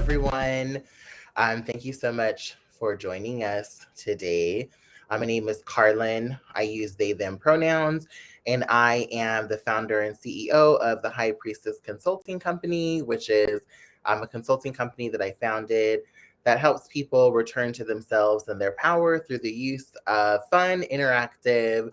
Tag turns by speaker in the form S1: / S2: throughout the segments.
S1: everyone. Thank you so much for joining us today. My name is Karlyn. I use they, them pronouns, and I am the founder and CEO of the High Priestess Consulting Company, which is a consulting company that I founded that helps people return to themselves and their power through the use of fun, interactive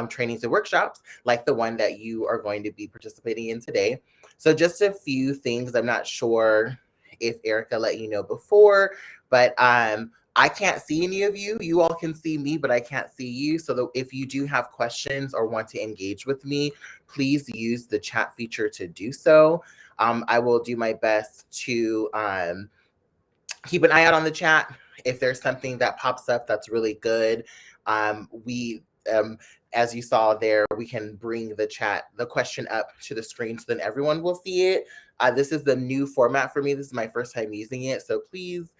S1: trainings and workshops like the one that you are going to be participating in today. So, just a few things. I'm not sure if Erica let you know before, but I can't see any of you. You all can see me, but I can't see you. So if you do have questions or want to engage with me, please use the chat feature to do so. I will do my best to keep an eye out on the chat. If there's something that pops up that's really good, we as you saw there, we can bring the question up to the screen so then everyone will see it. This is the new format for me. This is my first time using it. So please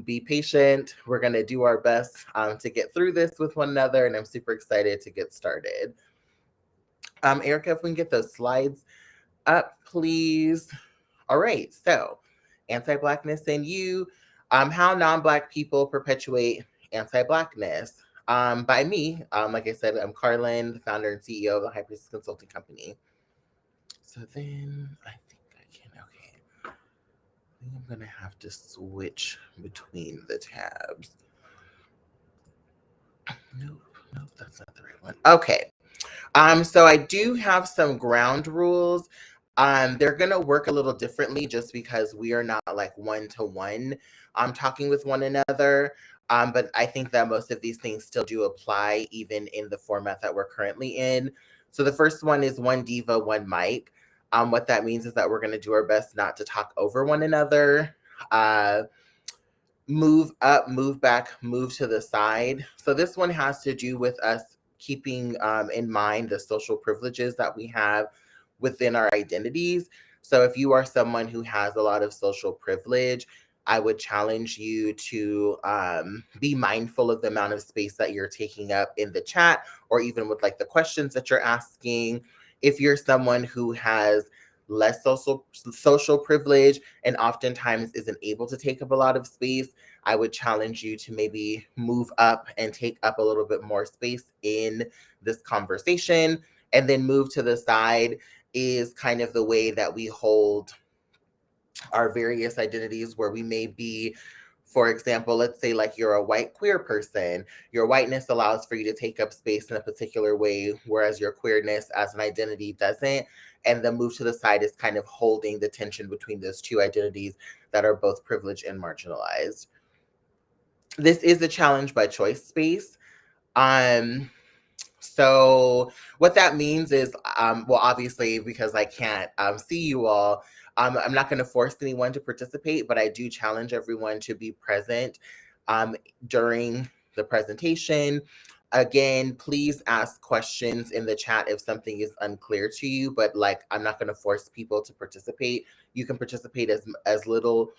S1: be patient. We're going to do our best to get through this with one another. And I'm super excited to get started. Erica, if we can get those slides up, please. All right. So Anti-Blackness and You, how non-Black people perpetuate anti-Blackness. By me, like I said, I'm Karlyn, the founder and CEO of the High Priestess Consulting Company. So then I think okay. I think I'm gonna have to switch between the tabs. Nope, that's not the right one. Okay. So I do have some ground rules. They're gonna work a little differently just because we are not like one-to-one talking with one another. But I think that most of these things still do apply even in the format that we're currently in. So the first one is one diva, one mic. What that means is that we're gonna do our best not to talk over one another. Move up, move back, move to the side. So this one has to do with us keeping in mind the social privileges that we have within our identities. So if you are someone who has a lot of social privilege, I would challenge you to be mindful of the amount of space that you're taking up in the chat or even with like the questions that you're asking. If you're someone who has less social privilege and oftentimes isn't able to take up a lot of space, I would challenge you to maybe move up and take up a little bit more space in this conversation. And then move to the side is kind of the way that we hold our various identities, where we may be, for example, let's say like you're a white queer person. Your whiteness allows for you to take up space in a particular way, whereas your queerness as an identity doesn't. And the move to the side is kind of holding the tension between those two identities that are both privileged and marginalized. This is a challenge by choice space. So what that means is, well, obviously, because I can't see you all, I'm not going to force anyone to participate, but I do challenge everyone to be present during the presentation. Again, please ask questions in the chat if something is unclear to you, but like, I'm not going to force people to participate. You can participate as little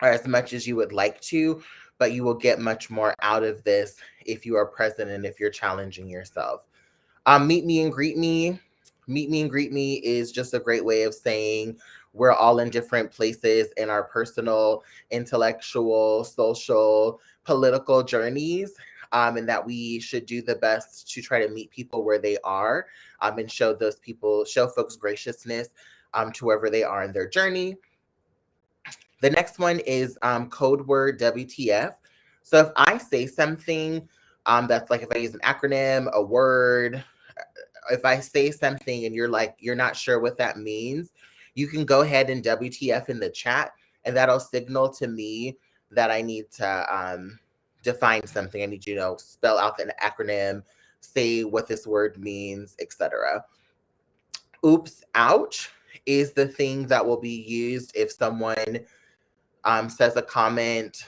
S1: or as much as you would like to, but you will get much more out of this if you are present and if you're challenging yourself. Meet me and greet me. Meet me and greet me is just a great way of saying we're all in different places in our personal, intellectual, social, political journeys. And that we should do the best to try to meet people where they are and show folks graciousness to wherever they are in their journey. The next one is code word WTF. So if I say something that's like, if I use an acronym, a word, if I say something and you're not sure what that means, you can go ahead and WTF in the chat, and that'll signal to me that I need to define something. I need you to spell out the acronym, say what this word means, etc. Oops, ouch is the thing that will be used if someone says a comment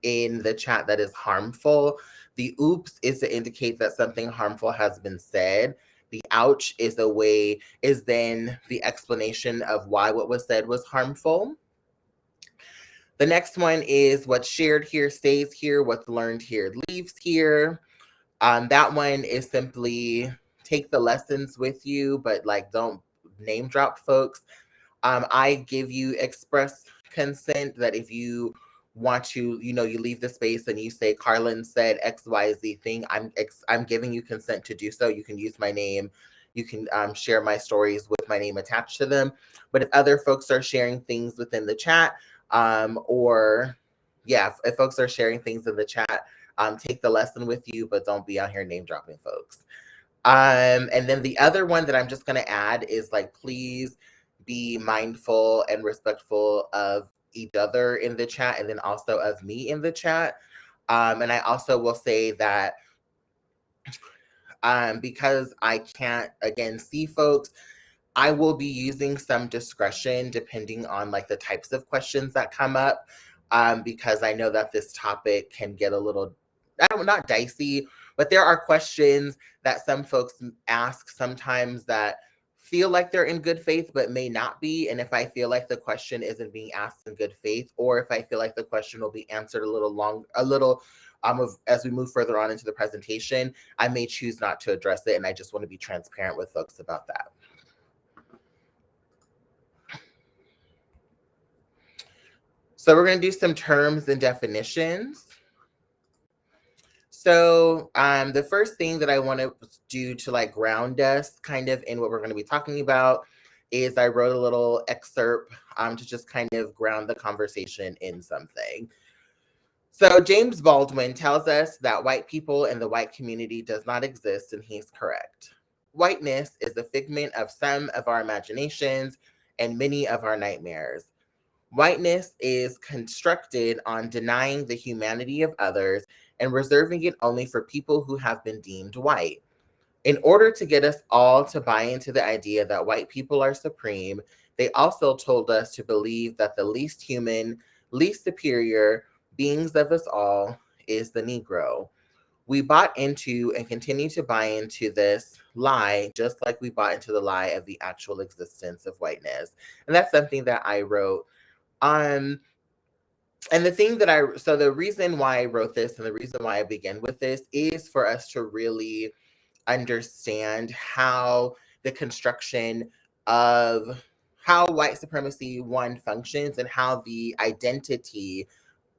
S1: in the chat that is harmful. The oops is to indicate that something harmful has been said. The ouch is then the explanation of why what was said was harmful. The next one is what's shared here stays here, what's learned here leaves here. That one is simply take the lessons with you, but like don't name drop folks. I give you express consent, that if you want to, you leave the space and you say, Karlyn said XYZ thing, I'm giving you consent to do so. You can use my name. You can share my stories with my name attached to them. But if other folks are sharing things within the chat, or yeah, if folks are sharing things in the chat, take the lesson with you, but don't be out here name dropping folks. And then the other one that I'm just going to add is like, please be mindful and respectful of each other in the chat, and then also of me in the chat. And I also will say that because I can't, again, see folks, I will be using some discretion depending on like the types of questions that come up, because I know that this topic can get a little, not dicey, but there are questions that some folks ask sometimes that feel like they're in good faith but may not be. And if I feel like the question isn't being asked in good faith, or if I feel like the question will be answered as we move further on into the presentation, I may choose not to address it. And I just want to be transparent with folks about that. So we're going to do some terms and definitions. So the first thing that I want to do to like ground us kind of in what we're going to be talking about is I wrote a little excerpt to just kind of ground the conversation in something. So James Baldwin tells us that white people and the white community does not exist, and he's correct. Whiteness is a figment of some of our imaginations and many of our nightmares. Whiteness is constructed on denying the humanity of others and reserving it only for people who have been deemed white. In order to get us all to buy into the idea that white people are supreme, they also told us to believe that the least human, least superior beings of us all is the Negro. We bought into and continue to buy into this lie, just like we bought into the lie of the actual existence of whiteness. And that's something that I wrote. And the reason why I wrote this and the reason why I begin with this is for us to really understand how the construction of how white supremacy one functions, and how the identity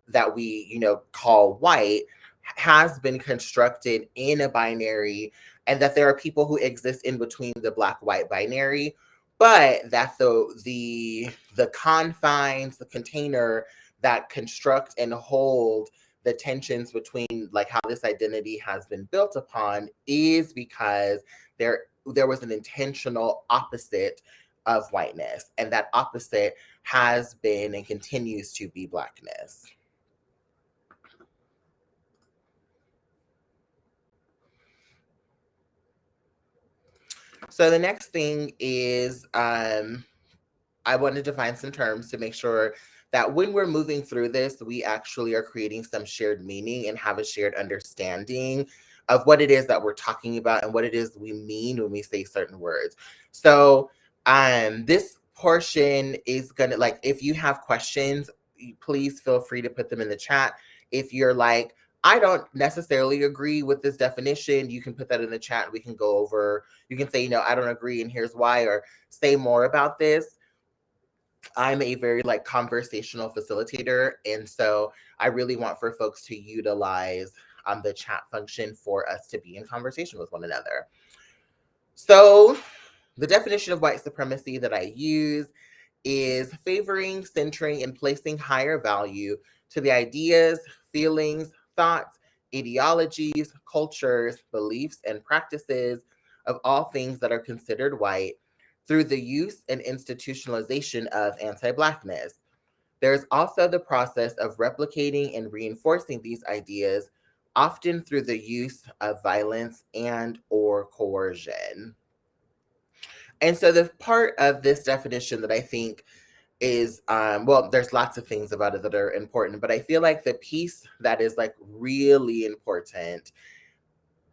S1: that we, call white has been constructed in a binary, and that there are people who exist in between the black white binary, but that the confines, the container that construct and hold the tensions between like how this identity has been built upon is because there was an intentional opposite of whiteness, and that opposite has been and continues to be blackness. So the next thing is I want to define some terms to make sure that when we're moving through this, we actually are creating some shared meaning and have a shared understanding of what it is that we're talking about and what it is we mean when we say certain words. So this portion is gonna, like, if you have questions, please feel free to put them in the chat. If you're like, I don't necessarily agree with this definition, you can put that in the chat. We can go over, you can say, I don't agree and here's why, or say more about this. I'm a very like conversational facilitator, and so I really want for folks to utilize the chat function for us to be in conversation with one another. So the definition of white supremacy that I use is favoring, centering, and placing higher value to the ideas, feelings, thoughts, ideologies, cultures, beliefs, and practices of all things that are considered white through the use and institutionalization of anti-Blackness. There's also the process of replicating and reinforcing these ideas, often through the use of violence and or coercion. And so the part of this definition that I think is, there's lots of things about it that are important, but I feel like the piece that is like really important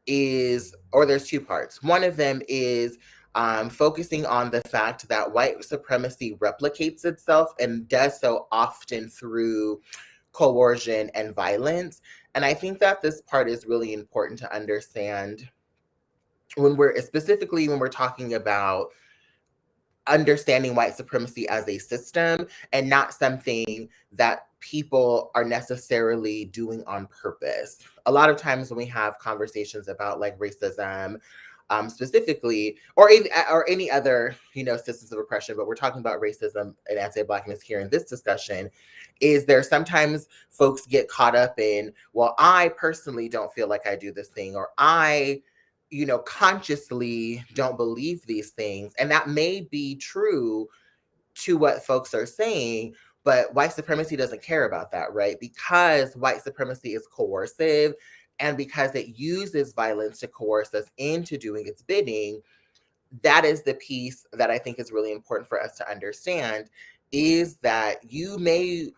S1: is, or there's two parts. One of them is focusing on the fact that white supremacy replicates itself and does so often through coercion and violence. And I think that this part is really important to understand when we're talking about understanding white supremacy as a system and not something that people are necessarily doing on purpose. A lot of times when we have conversations about like racism, specifically, or any other systems of oppression, but we're talking about racism and anti-blackness here in this discussion, is there sometimes folks get caught up in, well, I personally don't feel like I do this thing, or I consciously don't believe these things. And that may be true to what folks are saying, but white supremacy doesn't care about that, right? Because white supremacy is coercive and because it uses violence to coerce us into doing its bidding. That is the piece that I think is really important for us to understand, is that you may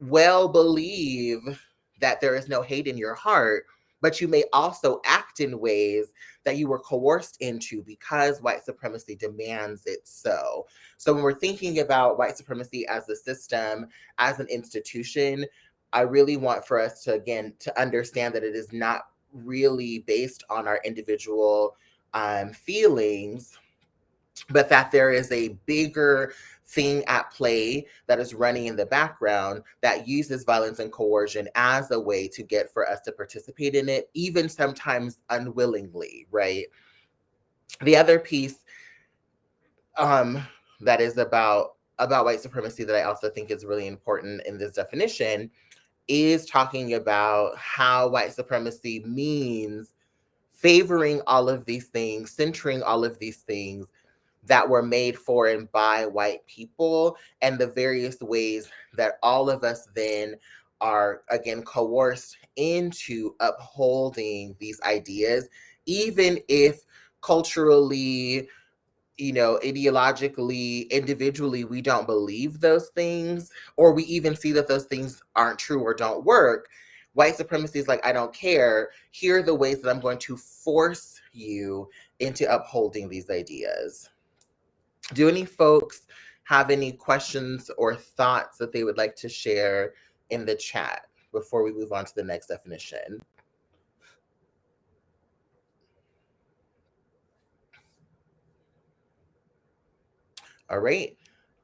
S1: well believe that there is no hate in your heart, but you may also act in ways that you were coerced into because white supremacy demands it so. So when we're thinking about white supremacy as a system, as an institution, I really want for us to, again, to understand that it is not really based on our individual feelings, but that there is a bigger thing at play that is running in the background that uses violence and coercion as a way to get for us to participate in it, even sometimes unwillingly, right? The other piece um, that is about white supremacy that I also think is really important in this definition is talking about how white supremacy means favoring all of these things, centering all of these things that were made for and by white people, and the various ways that all of us then are, again, coerced into upholding these ideas, even if culturally, ideologically, individually, we don't believe those things, or we even see that those things aren't true or don't work. White supremacy is like, I don't care. Here are the ways that I'm going to force you into upholding these ideas. Do any folks have any questions or thoughts that they would like to share in the chat before we move on to the next definition? All right,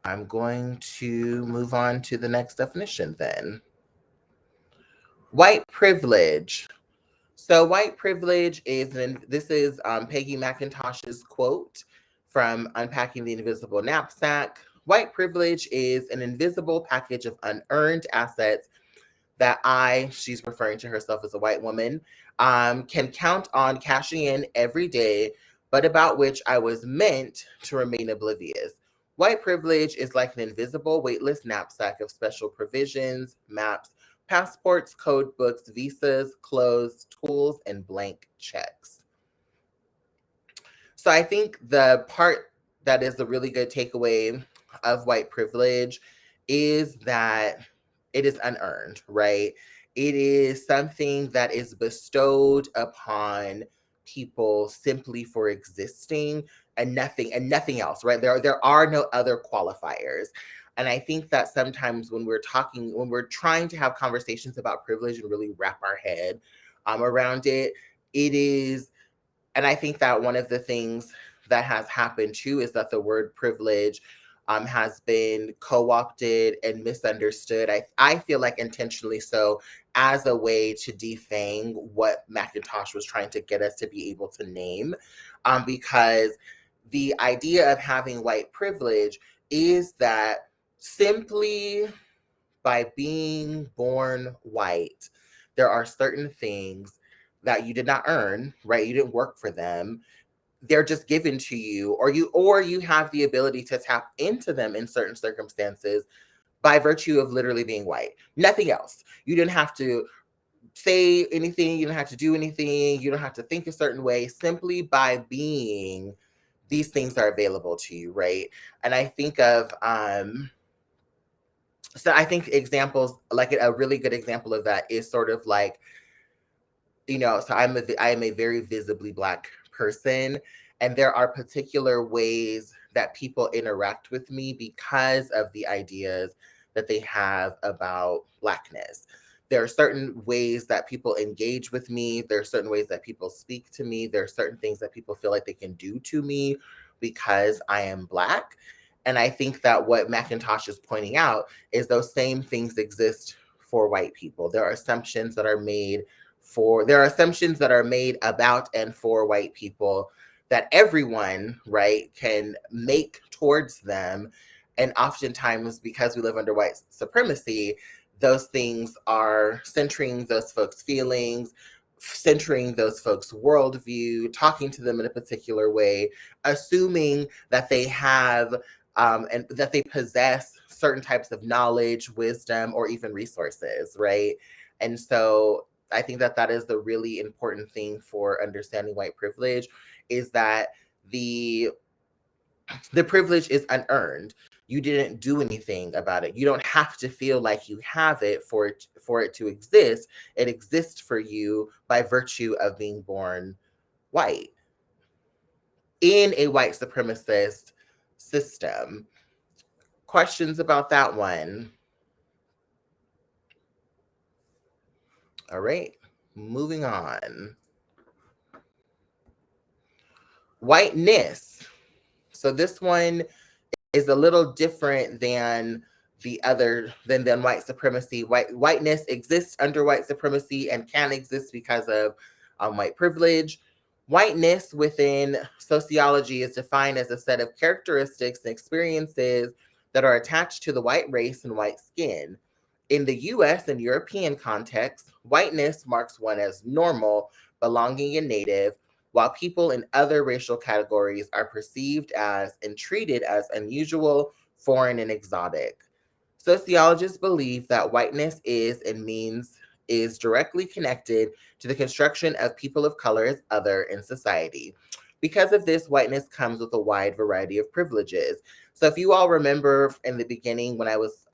S1: I'm going to move on to the next definition then. White privilege. So white privilege is, this is Peggy McIntosh's quote from Unpacking the Invisible Knapsack. White privilege is an invisible package of unearned assets that she's referring to herself as a white woman, can count on cashing in every day, but about which I was meant to remain oblivious. White privilege is like an invisible, weightless knapsack of special provisions, maps, passports, code books, visas, clothes, tools, and blank checks. So I think the part that is a really good takeaway of white privilege is that it is unearned, right? It is something that is bestowed upon people simply for existing and nothing else, right? There are no other qualifiers. And I think that sometimes when we're trying to have conversations about privilege and really wrap our head around it, it is, and I think that one of the things that has happened too is that the word privilege has been co-opted and misunderstood. I feel like intentionally so, as a way to defang what McIntosh was trying to get us to be able to name, because the idea of having white privilege is that simply by being born white, there are certain things that you did not earn, right? You didn't work for them. They're just given to you, or you have the ability to tap into them in certain circumstances by virtue of literally being white. Nothing else. You didn't have to say anything, you don't have to do anything, you don't have to think a certain way. Simply by being, these things are available to you, right? And I think of so I think examples, like a really good example of that is sort of like, so I am a very visibly Black person, and there are particular ways that people interact with me because of the ideas that they have about Blackness. There are certain ways that people engage with me. There are certain ways that people speak to me. There are certain things that people feel like they can do to me because I am Black. And I think that what McIntosh is pointing out is those same things exist for white people. There are assumptions that are made about and for white people that everyone, right, can make towards them. And oftentimes, because we live under white supremacy, those things are centering those folks' feelings, centering those folks' worldview, talking to them in a particular way, assuming that they have and that they possess certain types of knowledge, wisdom, or even resources, right? And so I think that that is the really important thing for understanding white privilege, is that the the privilege is unearned. You didn't do anything about it. You don't have to feel like you have it for it to exist. It exists for you by virtue of being born white in a white supremacist system. Questions about that one? All right, moving on. Whiteness. So this one is a little different than the other than white supremacy. Whiteness exists under white supremacy and can exist because of white privilege. Whiteness within sociology is defined as a set of characteristics and experiences that are attached to the white race and white skin. In the US and European context, whiteness marks one as normal, belonging, and native, while people in other racial categories are perceived as and treated as unusual, foreign, and exotic. Sociologists believe that whiteness is directly connected to the construction of people of color as other in society. Because of this, whiteness comes with a wide variety of privileges. So if you all remember in the beginning when I was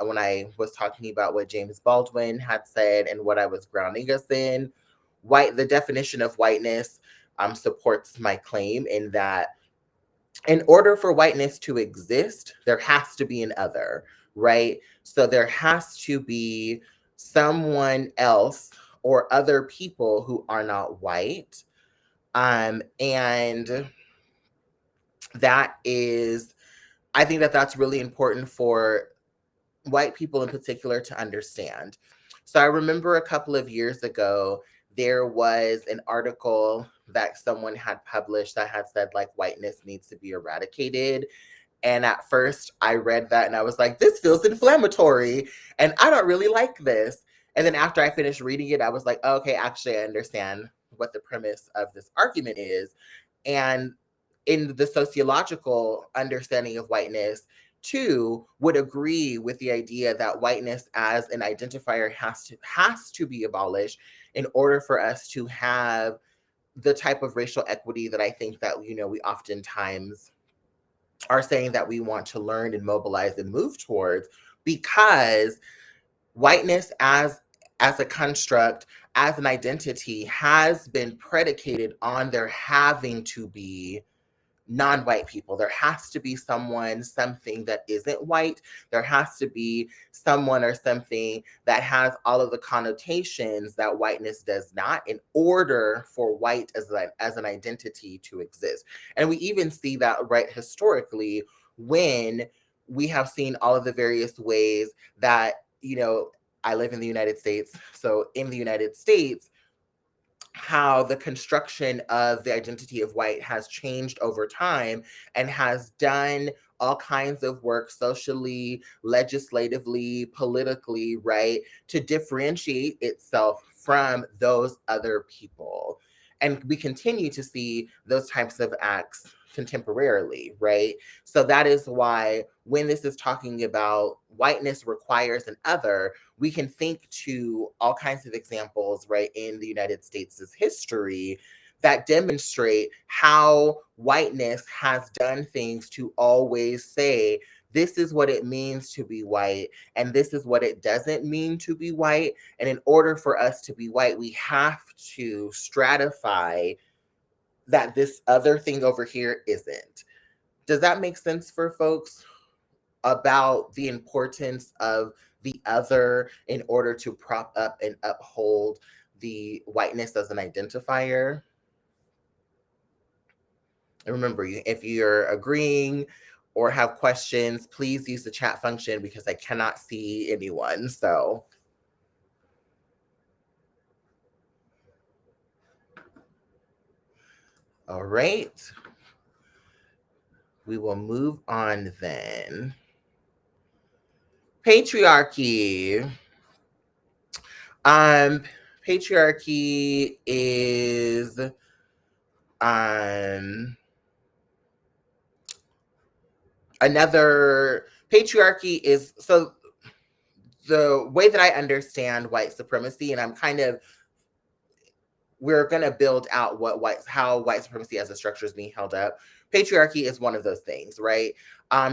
S1: talking about what James Baldwin had said and what I was grounding us in, the definition of whiteness supports my claim in that in order for whiteness to exist, there has to be an other, right? So there has to be someone else or other people who are not white. And that is, I think that that's really important for white people in particular to understand. So I remember a couple of years ago, there was an article that someone had published that had said like whiteness needs to be eradicated. And at first I read that and I was like, this feels inflammatory and I don't really like this. And then after I finished reading it, I was like, oh, okay, actually, I understand what the premise of this argument is. And in the sociological understanding of whiteness, too, would agree with the idea that whiteness as an identifier has to be abolished in order for us to have the type of racial equity that I think that we oftentimes are saying that we want to learn and mobilize and move towards, because whiteness as a construct, as an identity, has been predicated on there having to be non-white people. There has to be someone, something that isn't white. There has to be someone or something that has all of the connotations that whiteness does not, in order for white as an identity to exist. And we even see that right historically when we have seen all of the various ways that, I live in the United States. So in the United States, how the construction of the identity of white has changed over time and has done all kinds of work socially, legislatively, politically, right, to differentiate itself from those other people. And we continue to see those types of acts contemporarily, right? So that is why when this is talking about whiteness requires an other, we can think to all kinds of examples, right, in the United States' history that demonstrate how whiteness has done things to always say, this is what it means to be white, and this is what it doesn't mean to be white. And in order for us to be white, we have to stratify that this other thing over here isn't. Does that make sense for folks about the importance of the other in order to prop up and uphold the whiteness as an identifier? And remember, if you're agreeing or have questions, please use the chat function because I cannot see anyone. So, all right. We will move on then. Patriarchy. Um, patriarchy is another patriarchy is so the way that I understand white supremacy, and I'm kind of we're going to build out how white supremacy as a structure is being held up. Patriarchy is one of those things, right?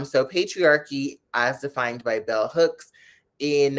S1: So patriarchy, as defined by Bell Hooks in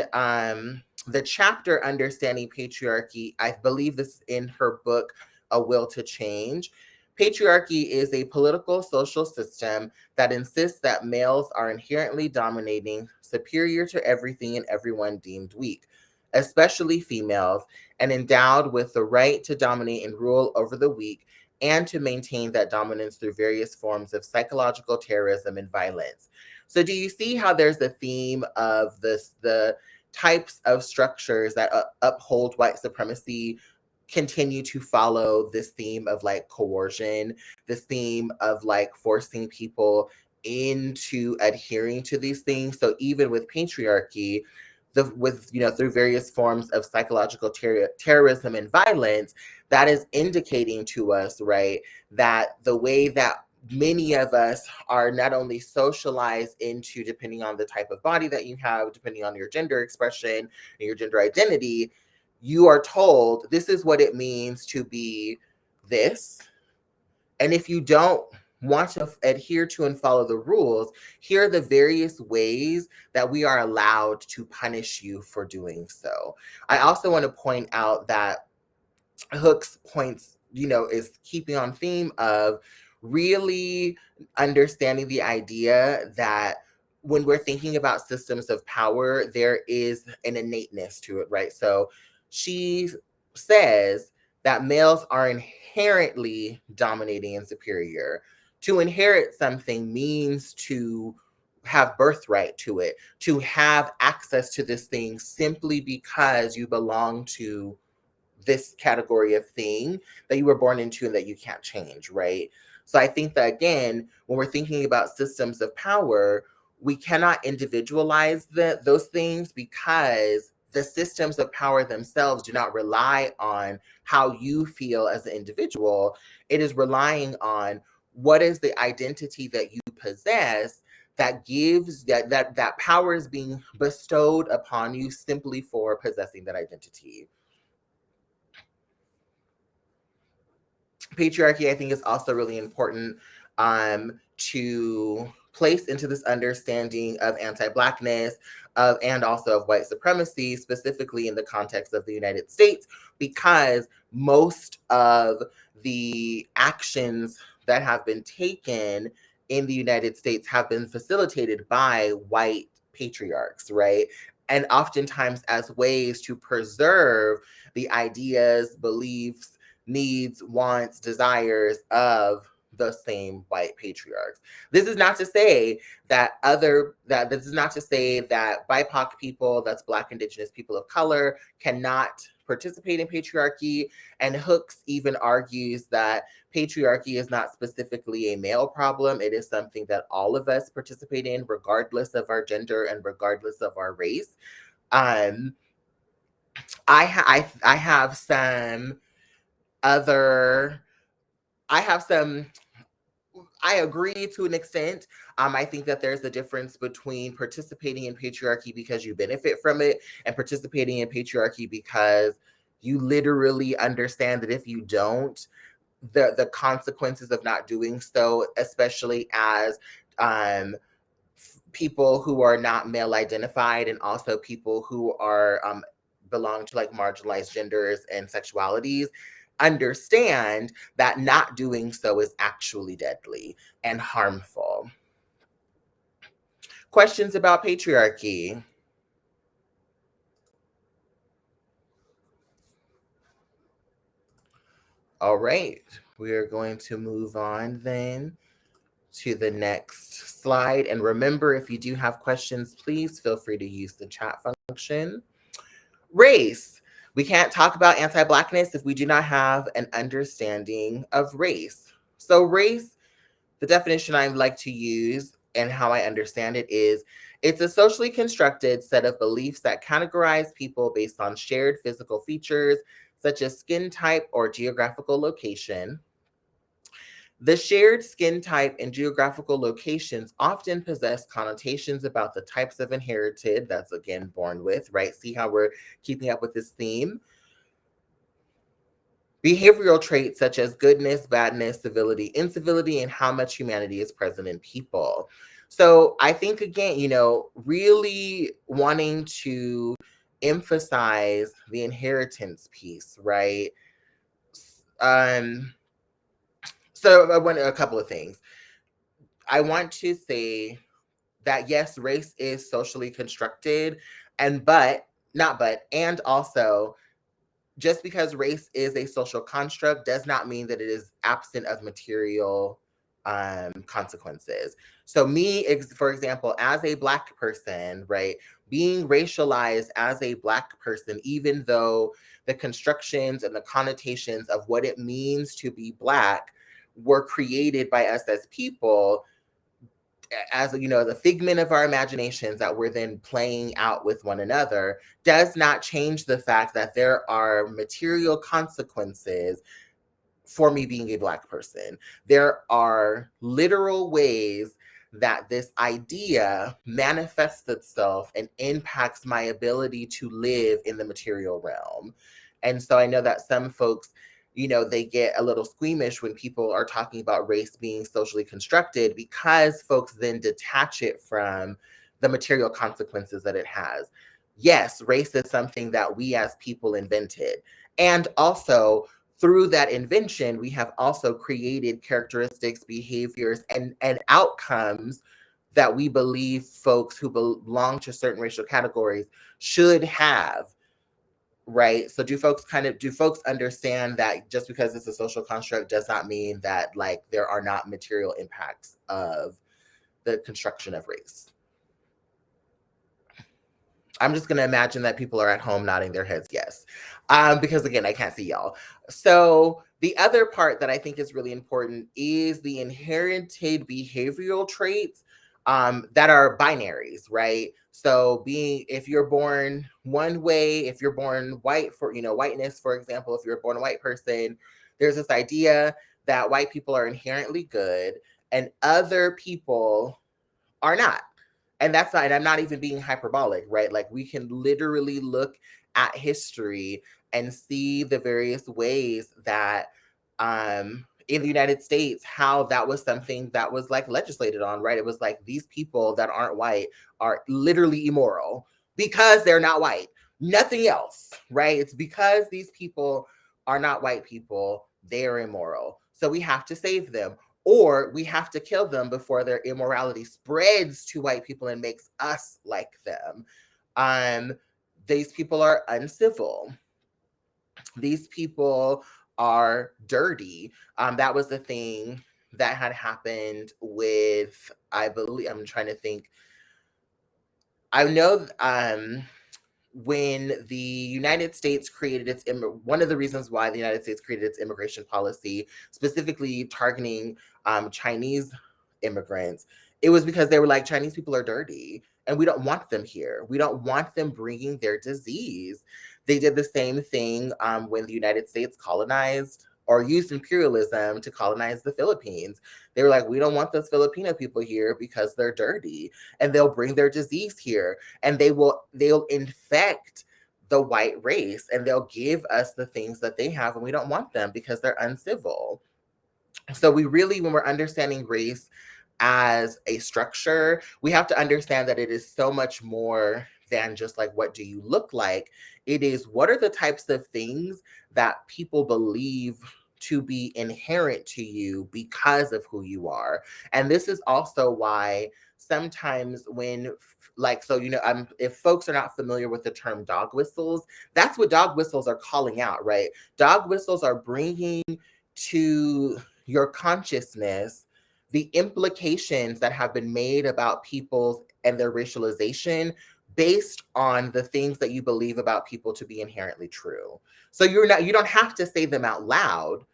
S1: the chapter Understanding Patriarchy, I believe this is in her book A Will to Change. Patriarchy is a political social system that insists that males are inherently dominating, superior to everything and everyone deemed weak, especially females, and endowed with the right to dominate and rule over the weak, and to maintain that dominance through various forms of psychological terrorism and violence. So, do you see how there's a theme of the types of structures that uphold white supremacy continue to follow this theme of like coercion, this theme of like forcing people into adhering to these things? So even with patriarchy, through various forms of psychological terrorism and violence, that is indicating to us, right, that the way that many of us are not only socialized into, depending on the type of body that you have, depending on your gender expression and your gender identity, you are told this is what it means to be this. And if you don't want to adhere to and follow the rules, here are the various ways that we are allowed to punish you for doing so. I also want to point out that Hook's points, is keeping on theme of really understanding the idea that when we're thinking about systems of power, there is an innateness to it, right? So she says that males are inherently dominating and superior. To inherit something means to have birthright to it, to have access to this thing simply because you belong to this category of thing that you were born into and that you can't change, right? So I think that again, when we're thinking about systems of power, we cannot individualize those things because the systems of power themselves do not rely on how you feel as an individual. It is relying on what is the identity that you possess that gives that power is being bestowed upon you simply for possessing that identity. Patriarchy, I think, is also really important to place into this understanding of anti-Blackness and also of white supremacy, specifically in the context of the United States, because most of the actions that have been taken in the United States have been facilitated by white patriarchs, right? And oftentimes as ways to preserve the ideas, beliefs, needs, wants, desires of the same white patriarchs. This is not to say that this is not to say that BIPOC people, that's Black, Indigenous people of color, cannot participate in patriarchy. And Hooks even argues that patriarchy is not specifically a male problem. It is something that all of us participate in, regardless of our gender and regardless of our race. Um, I have some other I have some I agree to an extent. I think that there's a difference between participating in patriarchy because you benefit from it and participating in patriarchy because you literally understand that if you don't, the consequences of not doing so, especially as um, people who are not male identified and also people who are belong to like marginalized genders and sexualities, understand that not doing so is actually deadly and harmful. Questions about patriarchy? All right, we are going to move on then to the next slide. And remember, if you do have questions, please feel free to use the chat function. Race. We can't talk about anti-Blackness if we do not have an understanding of race. So race, the definition I like to use and how I understand it is, it's a socially constructed set of beliefs that categorize people based on shared physical features such as skin type or geographical location. The shared skin type and geographical locations often possess connotations about the types of inherited, that's again born with, right? See how we're keeping up with this theme? Behavioral traits such as goodness, badness, civility, incivility, and how much humanity is present in people. So I think, again, really wanting to emphasize the inheritance piece, right? Um, so I want a couple of things. I want to say that yes, race is socially constructed, and also just because race is a social construct does not mean that it is absent of material consequences. So for example, as a Black person, right, being racialized as a Black person, even though the constructions and the connotations of what it means to be Black were created by us as people, as the figment of our imaginations that we're then playing out with one another, does not change the fact that there are material consequences for me being a Black person. There are literal ways that this idea manifests itself and impacts my ability to live in the material realm. And so I know that some folks, they get a little squeamish when people are talking about race being socially constructed, because folks then detach it from the material consequences that it has. Yes, race is something that we as people invented. And also, through that invention, we have also created characteristics, behaviors, and outcomes that we believe folks who belong to certain racial categories should have, right? So do folks understand that just because it's a social construct does not mean that like there are not material impacts of the construction of race? I'm just going to imagine that people are at home nodding their heads yes, because again, I can't see y'all. So the other part that I think is really important is the inherited behavioral traits that are binaries, right? So if you're born one way, if you're born white, for whiteness, for example, if you're born a white person, there's this idea that white people are inherently good and other people are not. And that's not, and I'm not even being hyperbolic, right? Like we can literally look at history and see the various ways that in the United States, how that was something that was like legislated on, right? It was like these people that aren't white are literally immoral because they're not white. Nothing else, right? It's because these people are not white people, they're immoral. So we have to save them, or we have to kill them before their immorality spreads to white people and makes us like them. Um, these people are uncivil. These people are dirty. That was the thing that had happened with, I believe, I'm trying to think. I know when the United States created one of the reasons why the United States created its immigration policy, specifically targeting Chinese immigrants, it was because they were like, Chinese people are dirty and we don't want them here. We don't want them bringing their disease. They did the same thing when the United States colonized or used imperialism to colonize the Philippines. They were like, we don't want those Filipino people here because they're dirty and they'll bring their disease here, and they'll infect the white race and they'll give us the things that they have, and we don't want them because they're uncivil. So we really, when we're understanding race as a structure, we have to understand that it is so much more than just like, what do you look like? It is, what are the types of things that people believe to be inherent to you because of who you are? And this is also why sometimes when, like, so, if folks are not familiar with the term dog whistles, that's what dog whistles are calling out, right? Dog whistles are bringing to your consciousness the implications that have been made about people and their racialization based on the things that you believe about people to be inherently true. So you don't have to say them out loud,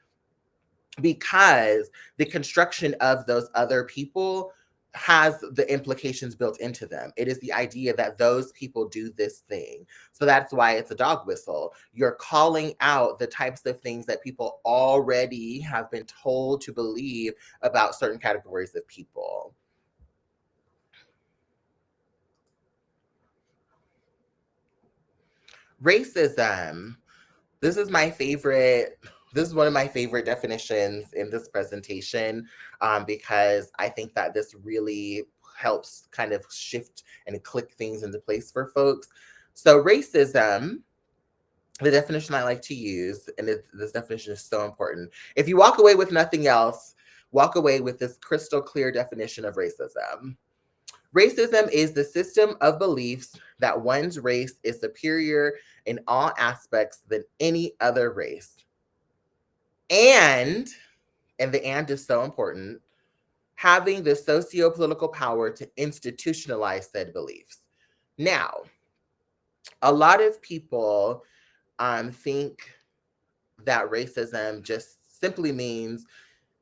S1: because the construction of those other people has the implications built into them. It is the idea that those people do this thing. So that's why it's a dog whistle. You're calling out the types of things that people already have been told to believe about certain categories of people. Racism. This is my favorite. This is one of my favorite definitions in this presentation, because I think that this really helps kind of shift and click things into place for folks. So, racism, the definition I like to use, and this definition is so important. If you walk away with nothing else, walk away with this crystal clear definition of racism. Racism is the system of beliefs that one's race is superior in all aspects than any other race. And the and is so important, having the socio-political power to institutionalize said beliefs. Now, a lot of people think that racism just simply means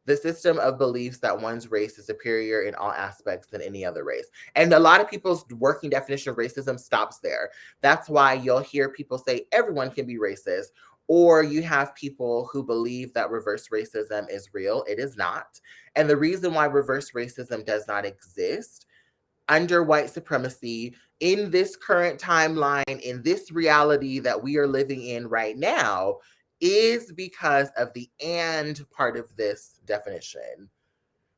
S1: the system of beliefs that one's race is superior in all aspects than any other race. And a lot of people's working definition of racism stops there. That's why you'll hear people say everyone can be racist, or you have people who believe that reverse racism is real. It is not. And the reason why reverse racism does not exist under white supremacy in this current timeline, in this reality that we are living in right now, is because of the and part of this definition.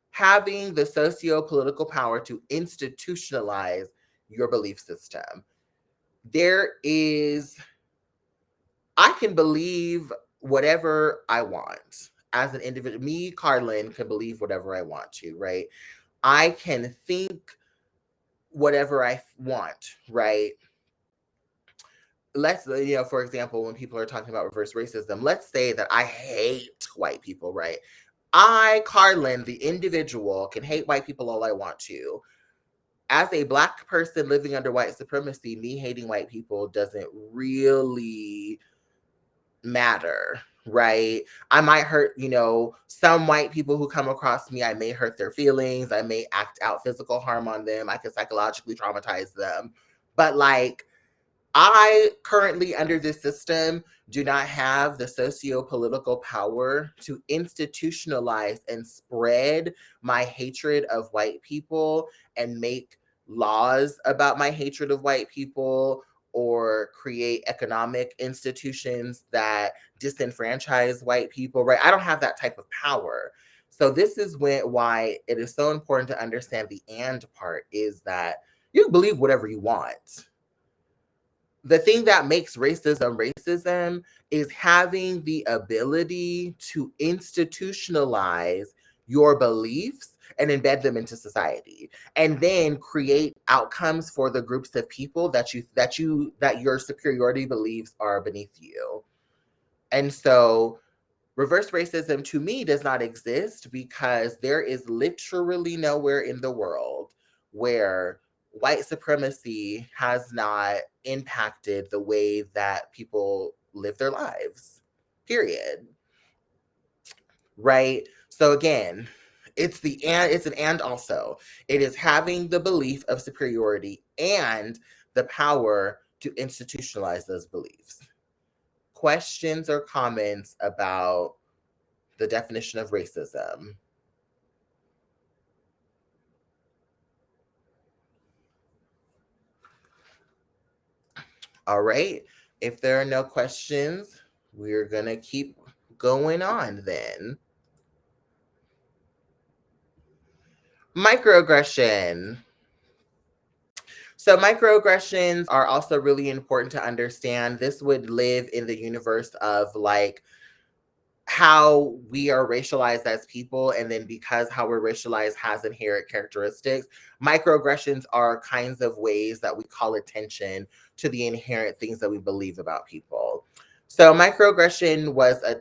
S1: Having the socio-political power to institutionalize your belief system. I can believe whatever I want as an individual. Me, Karlyn, can believe whatever I want to, right? I can think whatever I want, right? Let's, for example, when people are talking about reverse racism, let's say that I hate white people, right? I, Karlyn, the individual, can hate white people all I want to. As a Black person living under white supremacy, me hating white people doesn't really matter, right? I might hurt, some white people who come across me. I may hurt their feelings. I may act out physical harm on them. I can psychologically traumatize them. But like, I currently, under this system, do not have the socio-political power to institutionalize and spread my hatred of white people and make laws about my hatred of white people, or create economic institutions that disenfranchise white people, right? I don't have that type of power. So this is why it is so important to understand the and part, is that you can believe whatever you want. The thing that makes racism is having the ability to institutionalize your beliefs and embed them into society, and then create outcomes for the groups of people that your superiority beliefs are beneath you. And so reverse racism to me does not exist, because there is literally nowhere in the world where white supremacy has not impacted the way that people live their lives. Period. Right? So again, it's an and also. It is having the belief of superiority and the power to institutionalize those beliefs. Questions or comments about the definition of racism? All right. If there are no questions, we're going to keep going on then. Microaggression. So microaggressions are also really important to understand. This would live in the universe of like how we are racialized as people, and then because how we're racialized has inherent characteristics. Microaggressions are kinds of ways that we call attention to the inherent things that we believe about people. So microaggression was a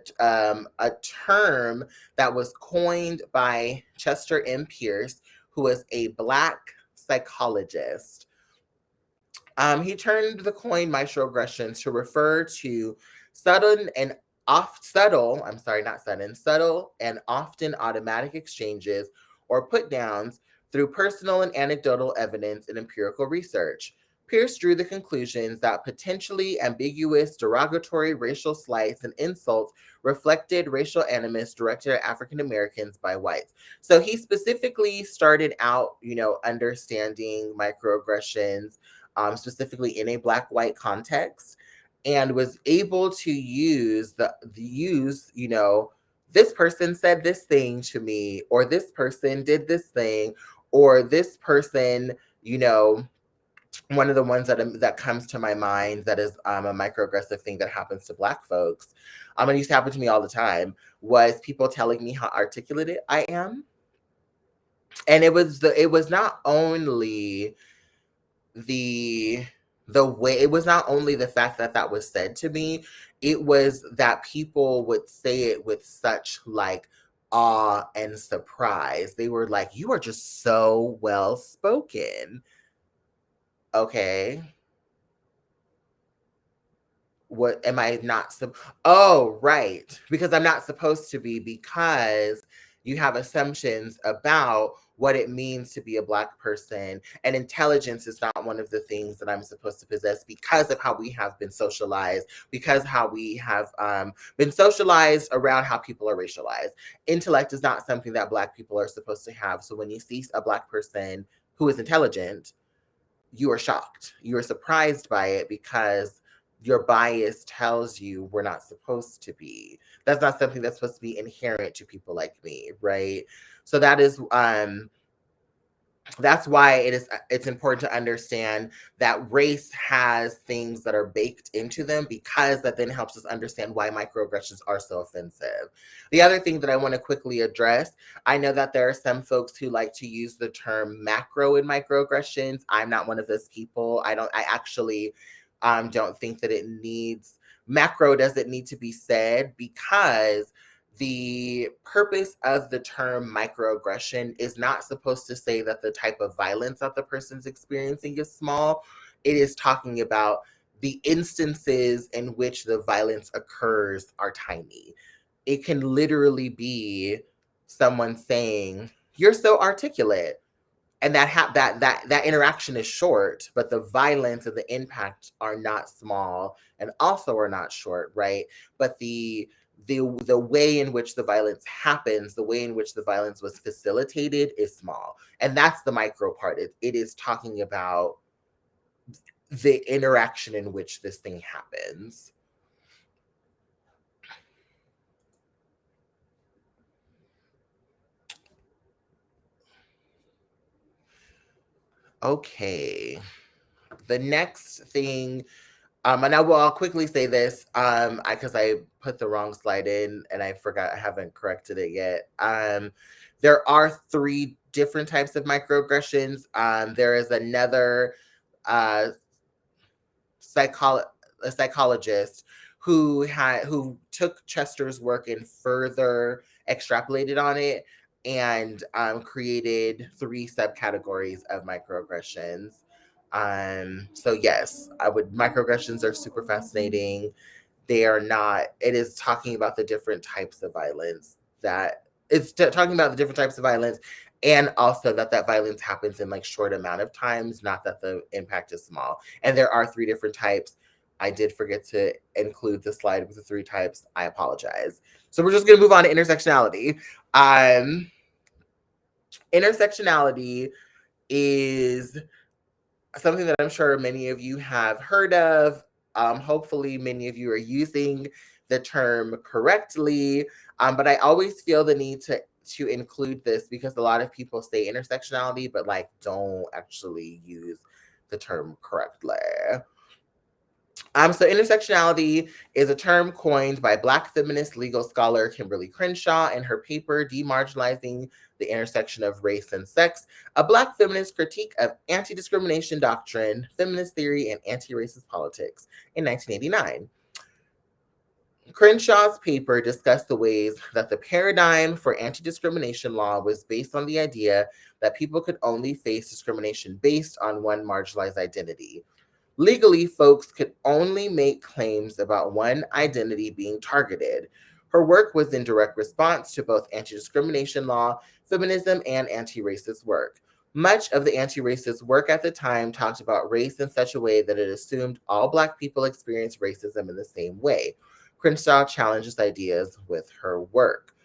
S1: term that was coined by Chester M. Pierce, who was a Black psychologist. He turned the coin microaggressions to refer to sudden and I'm sorry, not sudden, subtle and often automatic exchanges or put downs through personal and anecdotal evidence and empirical research. Pierce drew the conclusions that potentially ambiguous, derogatory racial slights and insults reflected racial animus directed at African Americans by whites. So he specifically started out, understanding microaggressions, specifically in a black-white context, and was able to use, this person said this thing to me, or this person did this thing, or this person, one of the ones that comes to my mind that is a microaggressive thing that happens to Black folks, and it used to happen to me all the time, was people telling me how articulate I am, and it was not only the way, it was not only the fact that that was said to me, it was that people would say it with such like awe and surprise. They were like, you are just so well spoken. Okay, what am I not oh, right, because I'm not supposed to be, because you have assumptions about what it means to be a Black person, and intelligence is not one of the things that I'm supposed to possess because of how we have been socialized, because how we have been socialized around how people are racialized. Intellect is not something that Black people are supposed to have. So when you see a Black person who is intelligent, you are shocked. You are surprised by it because your bias tells you we're not supposed to be. That's not something that's supposed to be inherent to people like me, right? So that's why it's important to understand that race has things that are baked into them, because that then helps us understand why microaggressions are so offensive. The other thing that I want to quickly address, I know that there are some folks who like to use the term macro in microaggressions. I'm not one of those people. I actually don't think that macro doesn't need to be said, because the purpose of the term microaggression is not supposed to say that the type of violence that the person's experiencing is small. It is talking about the instances in which the violence occurs are tiny. It can literally be someone saying, "You're so articulate," and that interaction is short, but the violence and the impact are not small, and also are not short, right? But the way in which the violence happens, the way in which the violence was facilitated, is small, and that's the micro part. It is talking about the interaction in which this thing happens. Okay, the next thing, and I'll quickly say this, because I put the wrong slide in and I forgot, I haven't corrected it yet. There are 3 different types of microaggressions. There is another uh, psycholo- a psychologist who took Chester's work and further extrapolated on it, and created 3 subcategories of microaggressions. So yes, microaggressions are super fascinating. They are not, it is talking about the different types of violence, talking about the different types of violence, and also that violence happens in like short amount of times, not that the impact is small. And there are 3 different types. I did forget to include the slide with the 3 types. I apologize. So we're just going to move on to intersectionality. Intersectionality is something that I'm sure many of you have heard of. Hopefully, many of you are using the term correctly. But I always feel the need to include this, because a lot of people say intersectionality, but like don't actually use the term correctly. So intersectionality is a term coined by Black feminist legal scholar Kimberly Crenshaw in her paper Demarginalizing the Intersection of Race and Sex, a Black feminist critique of anti-discrimination doctrine, feminist theory, and anti-racist politics in 1989. Crenshaw's paper discussed the ways that the paradigm for anti discrimination law was based on the idea that people could only face discrimination based on one marginalized identity. Legally, folks could only make claims about one identity being targeted. Her work was in direct response to both anti discrimination law, feminism, and anti racist work. Much of the anti racist work at the time talked about race in such a way that it assumed all Black people experience racism in the same way. Crenshaw challenges ideas with her work.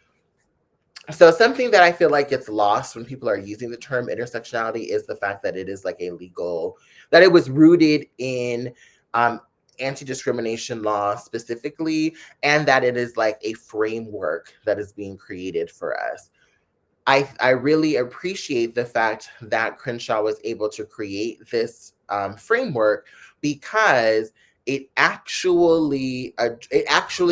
S1: So something that I feel like gets lost when people are using the term intersectionality is the fact that it is like a legal, that it was rooted in um, anti-discrimination law specifically, and that it is like a framework that is being created for us. I really appreciate the fact that Crenshaw was able to create this framework because it actually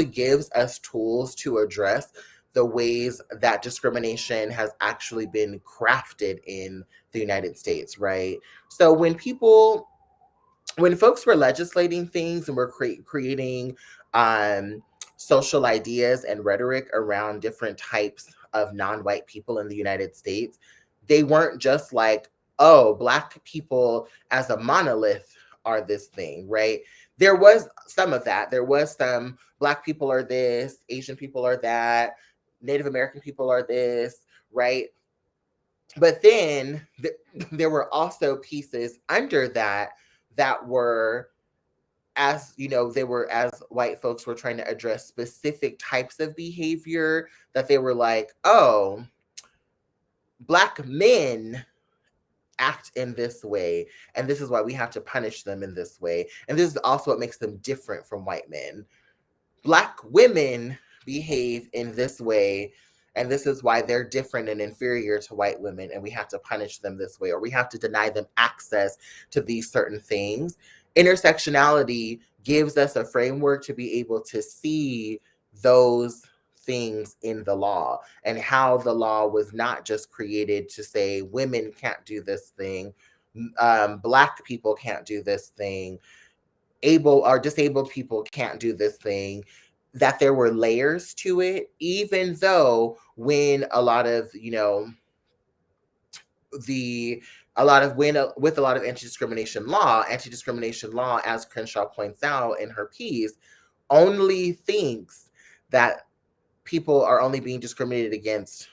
S1: gives us tools to address the ways that discrimination has actually been crafted in the United States, right? So when folks were legislating things and were creating um, social ideas and rhetoric around different types of non-white people in the United States, they weren't just like, oh, Black people as a monolith are this thing, right? There was some of that. There was some Black people are this, Asian people are that, Native American people are this, right? But then there were also pieces under that that were, as you know, they were, as white folks were trying to address specific types of behavior, that they were like, oh, Black men act in this way, and this is why we have to punish them in this way, and this is also what makes them different from white men. Black women behave in this way, and this is why they're different and inferior to white women, and we have to punish them this way, or we have to deny them access to these certain things. Intersectionality gives us a framework to be able to see those things in the law, and how the law was not just created to say women can't do this thing, Black people can't do this thing, able or disabled people can't do this thing, that there were layers to it, even though when a lot of, the a lot of when with a lot of anti-discrimination law, as Crenshaw points out in her piece, only thinks that people are only being discriminated against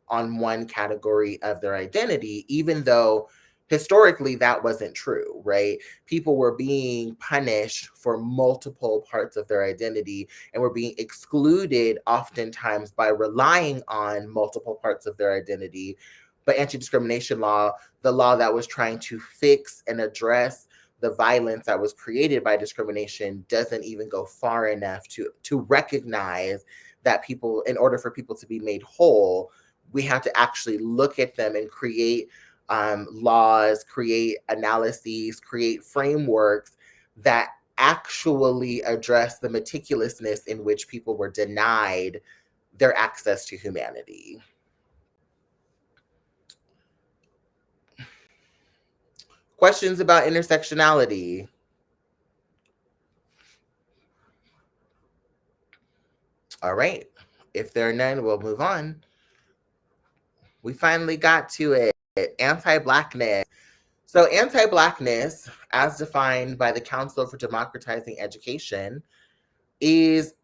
S1: on one category of their identity, even though historically that wasn't true, right? People were being punished for multiple parts of their identity and were being excluded oftentimes by relying on multiple parts of their identity. But anti discrimination law, the law that was trying to fix and address the violence that was created by discrimination, doesn't even go far enough to recognize that people, in order for people to be made whole, we have to actually look at them and create laws, create analyses, create frameworks that actually address the meticulousness in which people were denied their access to humanity. Questions about intersectionality? All right. If there are none, we'll move on. We finally got to it. Anti-Blackness. So, anti-Blackness, as defined by the Council for Democratizing Education, is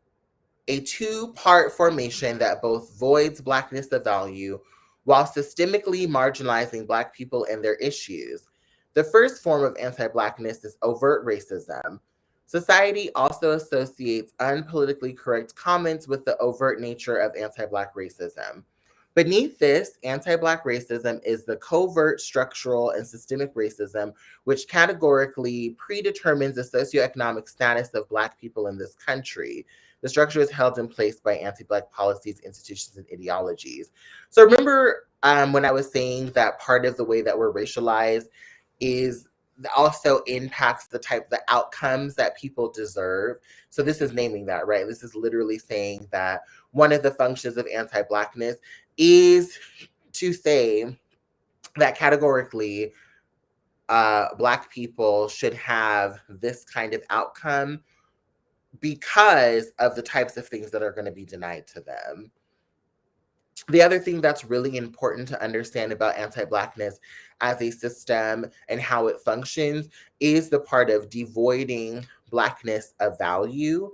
S1: a two-part formation that both voids Blackness of value while systemically marginalizing Black people and their issues. The first form of anti-Blackness is overt racism. Society also associates unpolitically correct comments with the overt nature of anti-Black racism. Beneath this, anti-Black racism is the covert, structural, and systemic racism, which categorically predetermines the socioeconomic status of Black people in this country. The structure is held in place by anti-Black policies, institutions, and ideologies. So remember when I was saying that part of the way that we're racialized is also impacts the outcomes that people deserve. So this is naming that, right? This is literally saying that one of the functions of anti-Blackness is to say that categorically Black people should have this kind of outcome because of the types of things that are going to be denied to them. The other thing that's really important to understand about anti-Blackness as a system and how it functions is the part of devoiding Blackness of value.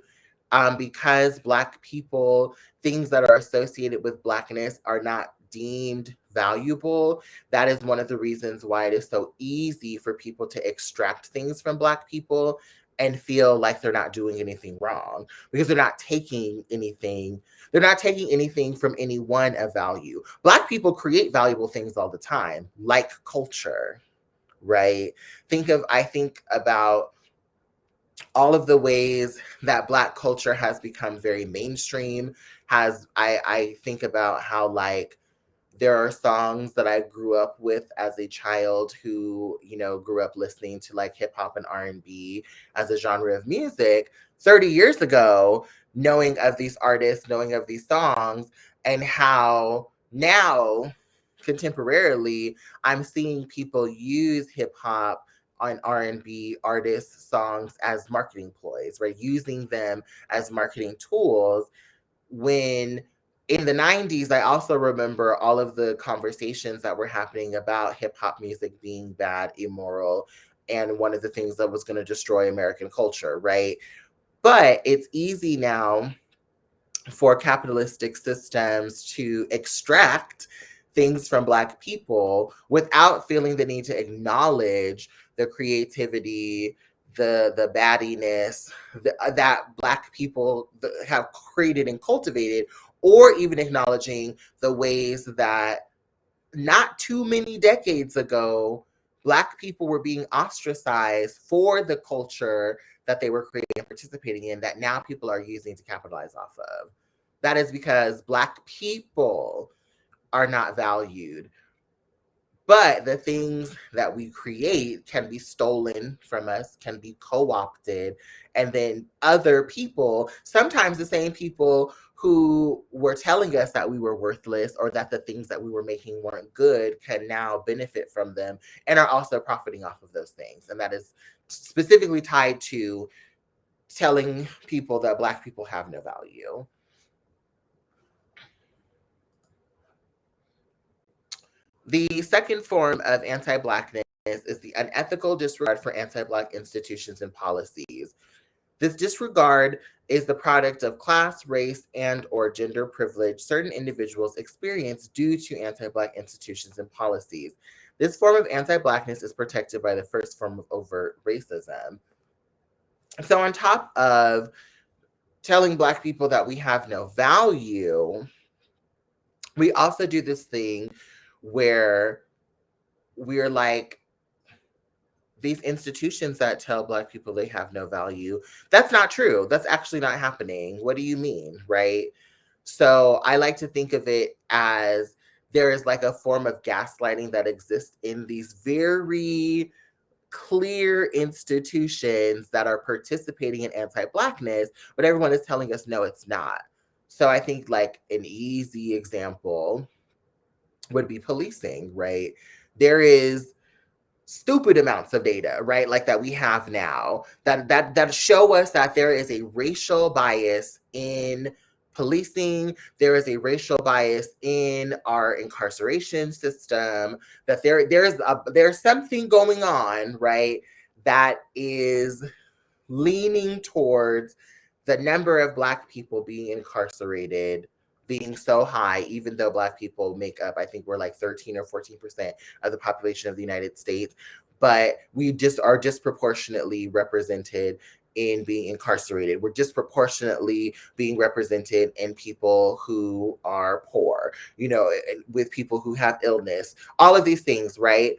S1: Because Black people, things that are associated with Blackness are not deemed valuable. That is one of the reasons why it is so easy for people to extract things from Black people and feel like they're not doing anything wrong because they're not taking anything from anyone of value. Black people create valuable things all the time, like culture, right? I think about all of the ways that Black culture has become very mainstream. I think about how, like, there are songs that I grew up with as a child who, grew up listening to like hip hop and R&B as a genre of music 30 years ago, knowing of these artists, knowing of these songs, and how now, contemporarily, I'm seeing people use hip hop on R&B artists' songs as marketing ploys, right? Using them as marketing tools when in the 90s, I also remember all of the conversations that were happening about hip hop music being bad, immoral, and one of the things that was going to destroy American culture, right? But it's easy now for capitalistic systems to extract things from Black people without feeling the need to acknowledge the creativity, the baddiness that Black people have created and cultivated, or even acknowledging the ways that not too many decades ago, Black people were being ostracized for the culture that they were creating and participating in that now people are using to capitalize off of. That is because Black people are not valued. But the things that we create can be stolen from us, can be co opted, and then other people, sometimes the same people who were telling us that we were worthless or that the things that we were making weren't good, can now benefit from them and are also profiting off of those things. And that is specifically tied to telling people that Black people have no value. The second form of anti-Blackness is the unethical disregard for anti-Black institutions and policies. This disregard is the product of class, race, and or gender privilege certain individuals experience due to anti-Black institutions and policies. This form of anti-Blackness is protected by the first form of overt racism. So on top of telling Black people that we have no value, we also do this thing where we're like, these institutions that tell Black people they have no value, that's not true. That's actually not happening. What do you mean, right? So I like to think of it as there is like a form of gaslighting that exists in these very clear institutions that are participating in anti-Blackness, but everyone is telling us no, it's not. So I think like an easy example would be policing, right? There is stupid amounts of data, right? Like that we have now that show us that there is a racial bias in policing, there is a racial bias in our incarceration system, that there's something going on, right? That is leaning towards the number of Black people being incarcerated being so high, even though Black people make up, I think we're like 13 or 14% of the population of the United States, but we just are disproportionately represented in being incarcerated. We're disproportionately being represented in people who are poor, with people who have illness, all of these things, right?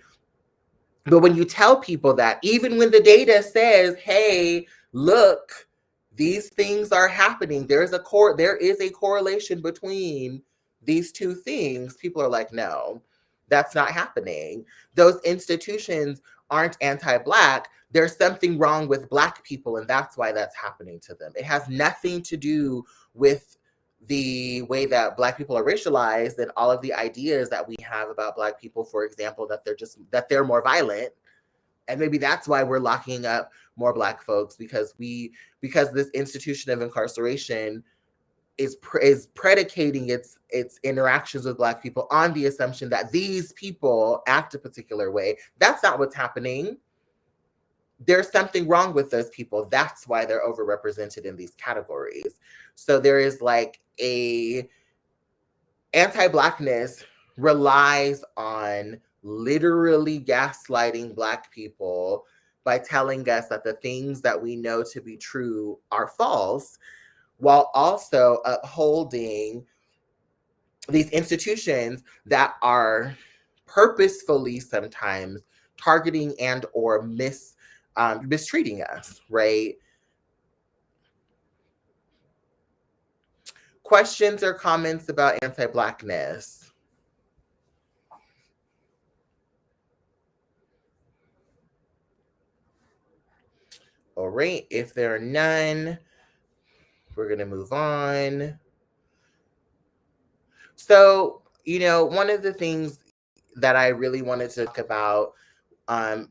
S1: But when you tell people that, even when the data says, hey, look, these things are happening, there is a correlation between these two things, people are like, no, that's not happening. Those institutions aren't anti-Black. There's something wrong with Black people, and that's why that's happening to them. It has nothing to do with the way that Black people are racialized and all of the ideas that we have about Black people, for example, that they're more violent And maybe that's why we're locking up more Black folks, because this institution of incarceration is predicating its interactions with Black people on the assumption that these people act a particular way. That's not what's happening. There's something wrong with those people. That's why they're overrepresented in these categories. So there is like a anti-Blackness relies on literally gaslighting Black people by telling us that the things that we know to be true are false, while also upholding these institutions that are purposefully sometimes targeting and or mistreating us, right? Questions or comments about anti-Blackness? All right, if there are none, we're going to move on. So, one of the things that I really wanted to talk about,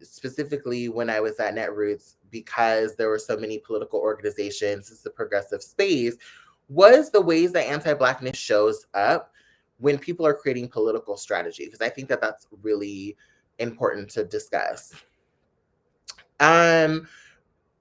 S1: specifically when I was at Netroots, because there were so many political organizations, it's the progressive space, was the ways that anti-Blackness shows up when people are creating political strategy, because I think that that's really important to discuss.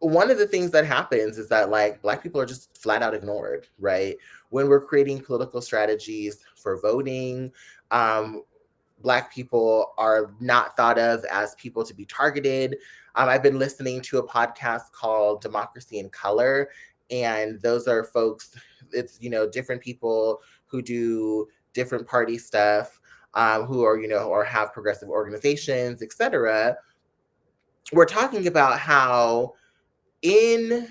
S1: One of the things that happens is that like Black people are just flat out ignored, right? When we're creating political strategies for voting, Black people are not thought of as people to be targeted. I've been listening to a podcast called Democracy in Color, and those are folks, it's, different people who do different party stuff, who are, or have progressive organizations, etc. We're talking about how in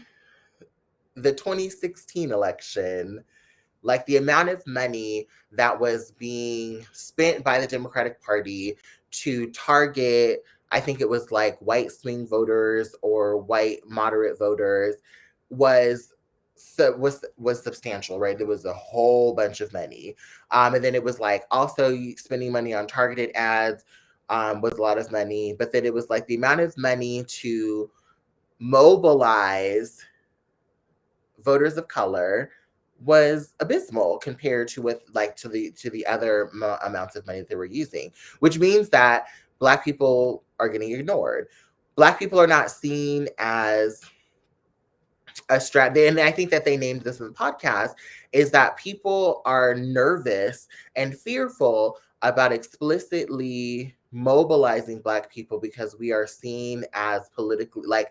S1: the 2016 election, like the amount of money that was being spent by the Democratic Party to target, I think it was like white swing voters or white moderate voters, was substantial, right? There was a whole bunch of money. And then it was like also spending money on targeted ads was a lot of money. But then it was like the amount of money to mobilize voters of color was abysmal compared to the other amounts of money that they were using, which means that Black people are getting ignored. Black people are not seen as a strat. And I think that they named this in the podcast, is that people are nervous and fearful about explicitly mobilizing Black people because we are seen as politically, like,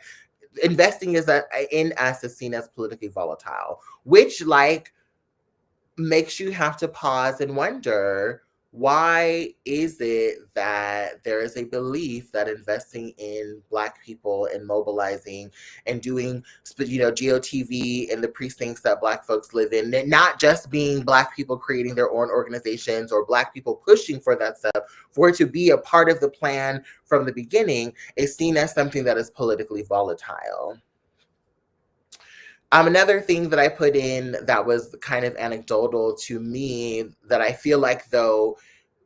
S1: investing in us is seen as politically volatile, which like makes you have to pause and wonder, why is it that there is a belief that investing in Black people and mobilizing and doing, GOTV in the precincts that Black folks live in, and not just being Black people creating their own organizations or Black people pushing for that stuff, for it to be a part of the plan from the beginning, is seen as something that is politically volatile. Another thing that I put in that was kind of anecdotal to me, that I feel like though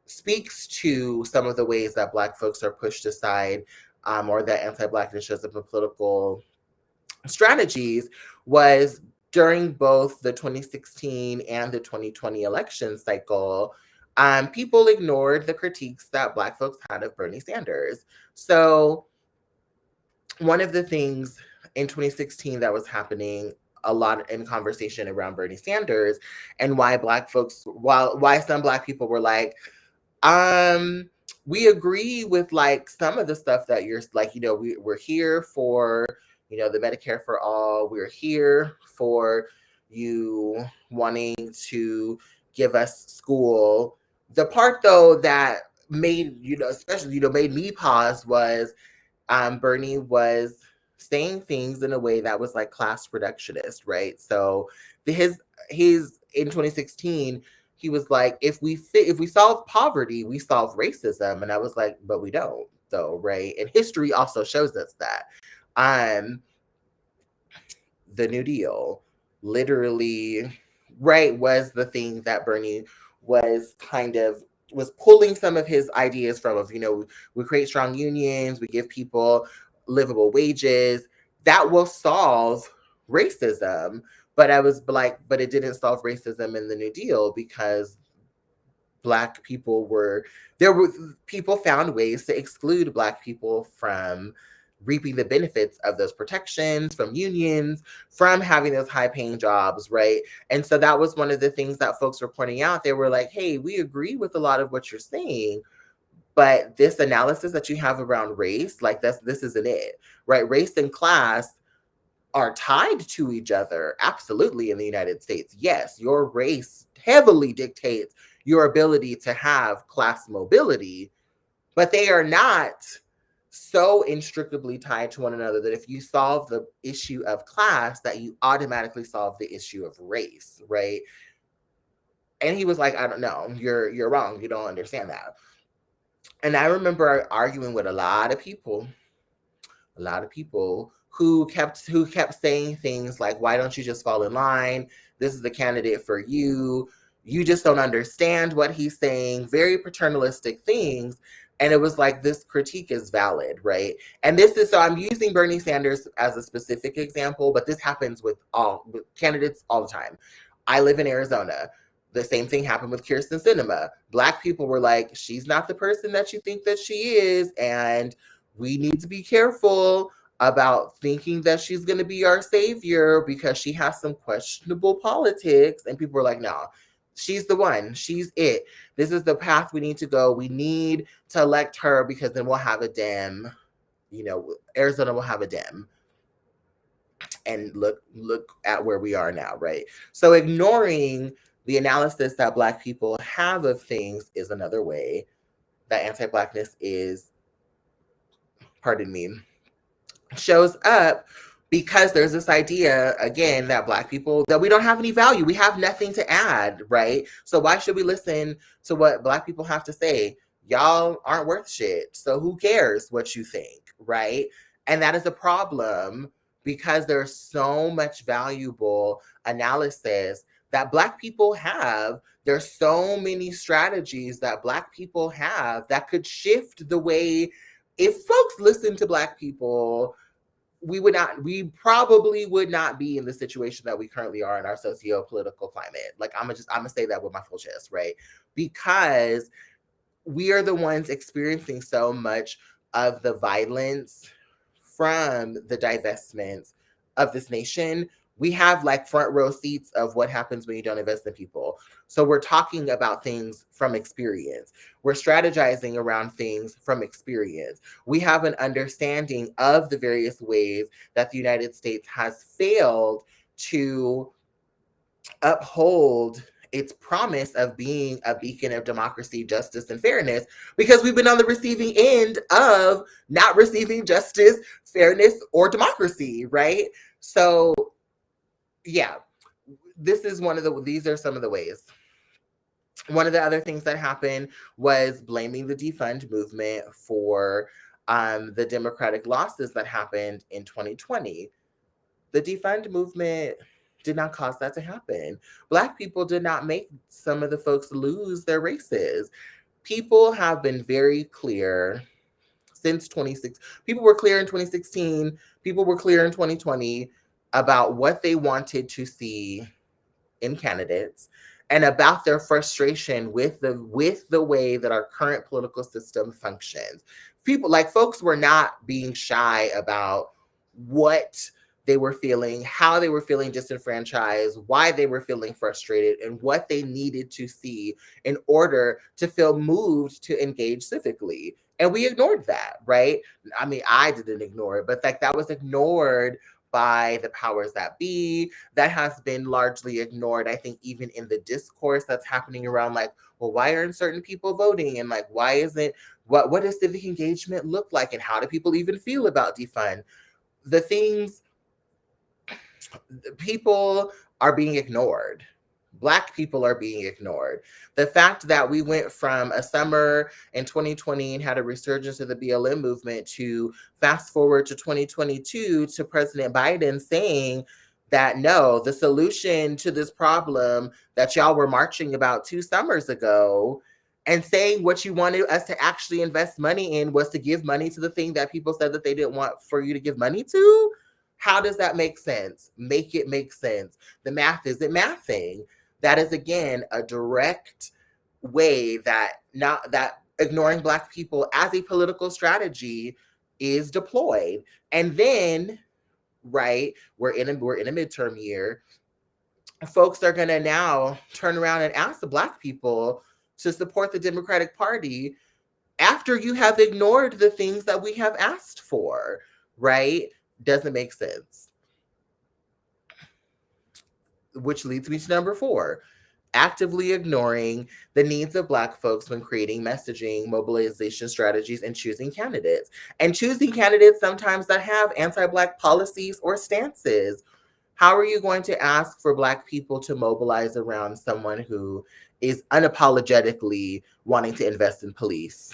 S1: speaks to some of the ways that Black folks are pushed aside, or that anti-Blackness shows up in political strategies, was during both the 2016 and the 2020 election cycle, people ignored the critiques that Black folks had of Bernie Sanders. So one of the things in 2016 that was happening a lot in conversation around Bernie Sanders, and why Black folks, why some Black people were like, we agree with like some of the stuff that you're like, we're here for, the Medicare for all. We're here for you wanting to give us school. The part though that made, especially, made me pause was, Bernie was saying things in a way that was like class reductionist, right? So his in 2016, he was like, if we solve poverty, we solve racism, and I was like, but we don't, though, right? And history also shows us that. The New Deal, literally, right, was the thing that Bernie was kind of was pulling some of his ideas from of, we create strong unions, we give people livable wages. That will solve racism. But I was like, but it didn't solve racism in the New Deal because Black people were there were people found ways to exclude Black people from reaping the benefits of those protections, from unions, from having those high paying jobs, right? And so that was one of the things that folks were pointing out. They were like, hey, we agree with a lot of what you're saying, but this analysis that you have around race, like this isn't it, right? Race and class are tied to each other, absolutely, in the United States. Yes, your race heavily dictates your ability to have class mobility, but they are not so inextricably tied to one another that if you solve the issue of class, that you automatically solve the issue of race, right? And he was like, I don't know, you're wrong. You don't understand that. And I remember arguing with a lot of people who kept saying things like, why don't you just fall in line? This is the candidate for you. You just don't understand what he's saying. Very paternalistic things. And it was like, this critique is valid, right? And this is, so I'm using Bernie Sanders as a specific example, but this happens with candidates all the time. I live in Arizona. The same thing happened with Kirsten Sinema. Black people were like, she's not the person that you think that she is. And we need to be careful about thinking that she's going to be our savior because she has some questionable politics. And people were like, no, she's the one. She's it. This is the path we need to go. We need to elect her because then we'll have a Dem. Arizona will have a Dem. And look at where we are now, right? So ignoring the analysis that Black people have of things is another way that anti-Blackness is, pardon me, shows up, because there's this idea again that Black people, that we don't have any value, we have nothing to add, right? So why should we listen to what Black people have to say? Y'all aren't worth shit, so who cares what you think, right? And that is a problem because there's so much valuable analysis that Black people have. There's so many strategies that Black people have that could shift the way, if folks listen to Black people, we probably would not be in the situation that we currently are in our socio-political climate. Like, I'm gonna say that with my full chest, right? Because we are the ones experiencing so much of the violence from the divestments of this nation. We have like front row seats of what happens when you don't invest in people. So we're talking about things from experience. We're strategizing around things from experience. We have an understanding of the various ways that the United States has failed to uphold its promise of being a beacon of democracy, justice, and fairness, because we've been on the receiving end of not receiving justice, fairness, or democracy, right? So, yeah, these are some of the ways. One of the other things that happened was blaming the defund movement for the Democratic losses that happened in 2020. The defund movement did not cause that to happen. Black people did not make some of the folks lose their races. People have been very clear since 26. People were clear in 2016. People were clear in 2020 about what they wanted to see in candidates and about their frustration with the way that our current political system functions. Folks were not being shy about what they were feeling, how they were feeling disenfranchised, why they were feeling frustrated, and what they needed to see in order to feel moved to engage civically. And we ignored that, right? I mean, I didn't ignore it, but that was ignored by the powers that be. That has been largely ignored, I think, even in the discourse that's happening around, like, well, why aren't certain people voting? And like, why isn't, what does civic engagement look like? And how do people even feel about defund? The things, people are being ignored. Black people are being ignored. The fact that we went from a summer in 2020 and had a resurgence of the BLM movement to fast forward to 2022 to President Biden saying that no, the solution to this problem that y'all were marching about 2 summers ago And saying what you wanted us to actually invest money in was to give money to the thing that people said that they didn't want for you to give money to. How does that make sense? Make it make sense. The math isn't mathing. That is again a direct way that not that ignoring Black people as a political strategy is deployed. And then, right, we're in a midterm year. Folks are gonna now turn around and ask the Black people to support the Democratic Party after you have ignored the things that we have asked for, right? Doesn't make sense. Which leads me to number 4, actively ignoring the needs of Black folks when creating messaging, mobilization strategies, and choosing candidates. And choosing candidates sometimes that have anti-Black policies or stances. How are you going to ask for Black people to mobilize around someone who is unapologetically wanting to invest in police?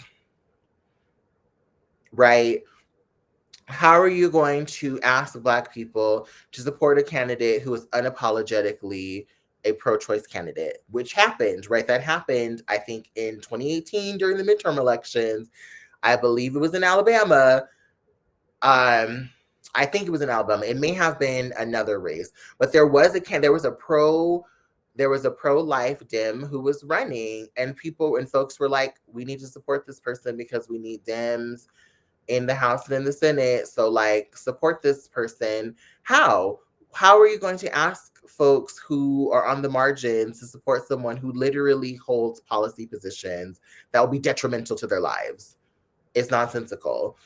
S1: Right? How are you going to ask Black people to support a candidate who is unapologetically a pro-choice candidate, which happened, right? That happened, I think, in 2018 during the midterm elections. I believe it was in Alabama. I think it was in Alabama. It may have been another race, but there was a pro-life Dem who was running, and folks were like, we need to support this person because we need Dems in the House and in the Senate. So, like, support this person. How? How are you going to ask folks who are on the margins to support someone who literally holds policy positions that will be detrimental to their lives? It's nonsensical.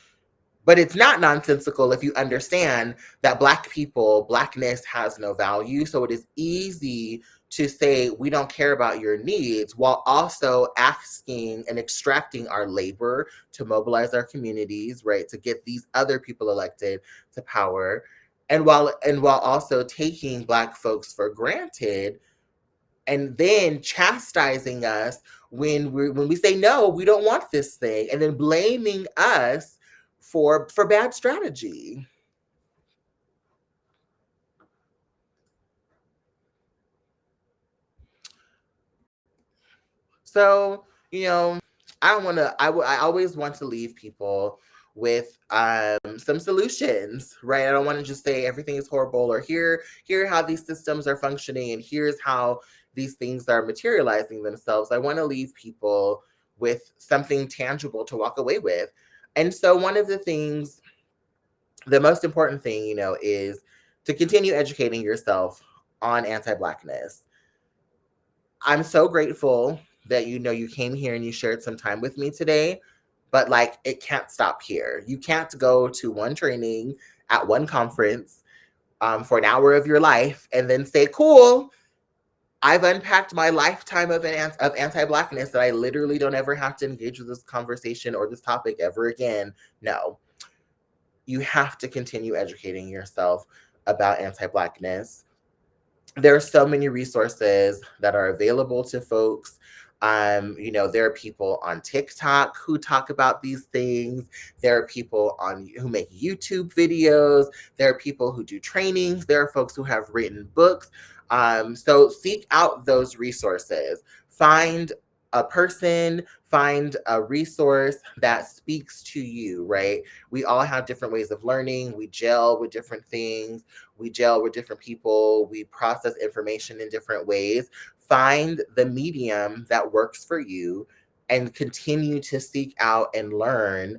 S1: But it's not nonsensical if you understand that Black people, Blackness has no value. So it is easy to say we don't care about your needs while also asking and extracting our labor to mobilize our communities, right? To get these other people elected to power. And while also taking Black folks for granted and then chastising us when we say no, we don't want this thing, and then blaming us for bad strategy. So, you know, I don't want to. I always want to leave people with some solutions, right? I don't want to just say everything is horrible or here how these systems are functioning and here's how these things are materializing themselves. I want to leave people with something tangible to walk away with. And so one of the things, the most important thing, is to continue educating yourself on anti-Blackness. I'm so grateful that you came here and you shared some time with me today, but like it can't stop here. You can't go to one training at one conference for an hour of your life and then say, "Cool, I've unpacked my lifetime of anti-Blackness that I literally don't ever have to engage with this conversation or this topic ever again." No, you have to continue educating yourself about anti-Blackness. There are so many resources that are available to folks. There are people on TikTok who talk about these things. There are people who make YouTube videos. There are people who do trainings. There are folks who have written books. So seek out those resources. Find a person, find a resource that speaks to you, right? We all have different ways of learning. We gel with different things. We gel with different people. We process information in different ways. Find the medium that works for you and continue to seek out and learn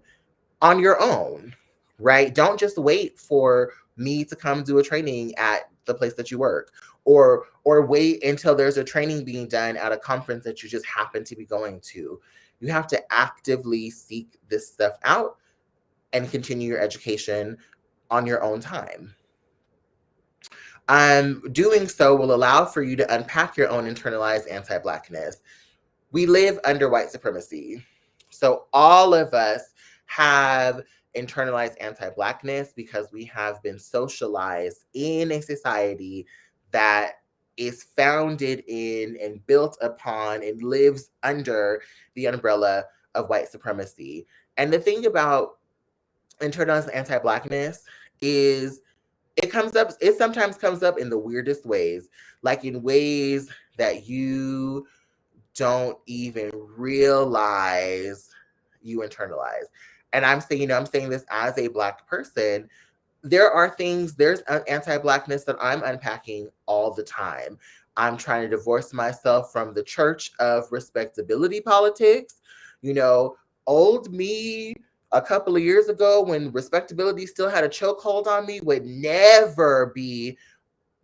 S1: on your own, right? Don't just wait for me to come do a training at the place that you work or wait until there's a training being done at a conference that you just happen to be going to. You have to actively seek this stuff out and continue your education on your own time. Doing so will allow for you to unpack your own internalized anti-Blackness. We live under white supremacy. So all of us have internalized anti-Blackness because we have been socialized in a society that is founded in and built upon and lives under the umbrella of white supremacy. And the thing about internalized anti-Blackness is it sometimes comes up in the weirdest ways, like in ways that you don't even realize you internalize. And I'm saying, I'm saying this as a Black person. There are things, there's anti-Blackness that I'm unpacking all the time. I'm trying to divorce myself from the church of respectability politics. You know, old me a couple of years ago, when respectability still had a chokehold on me, would never be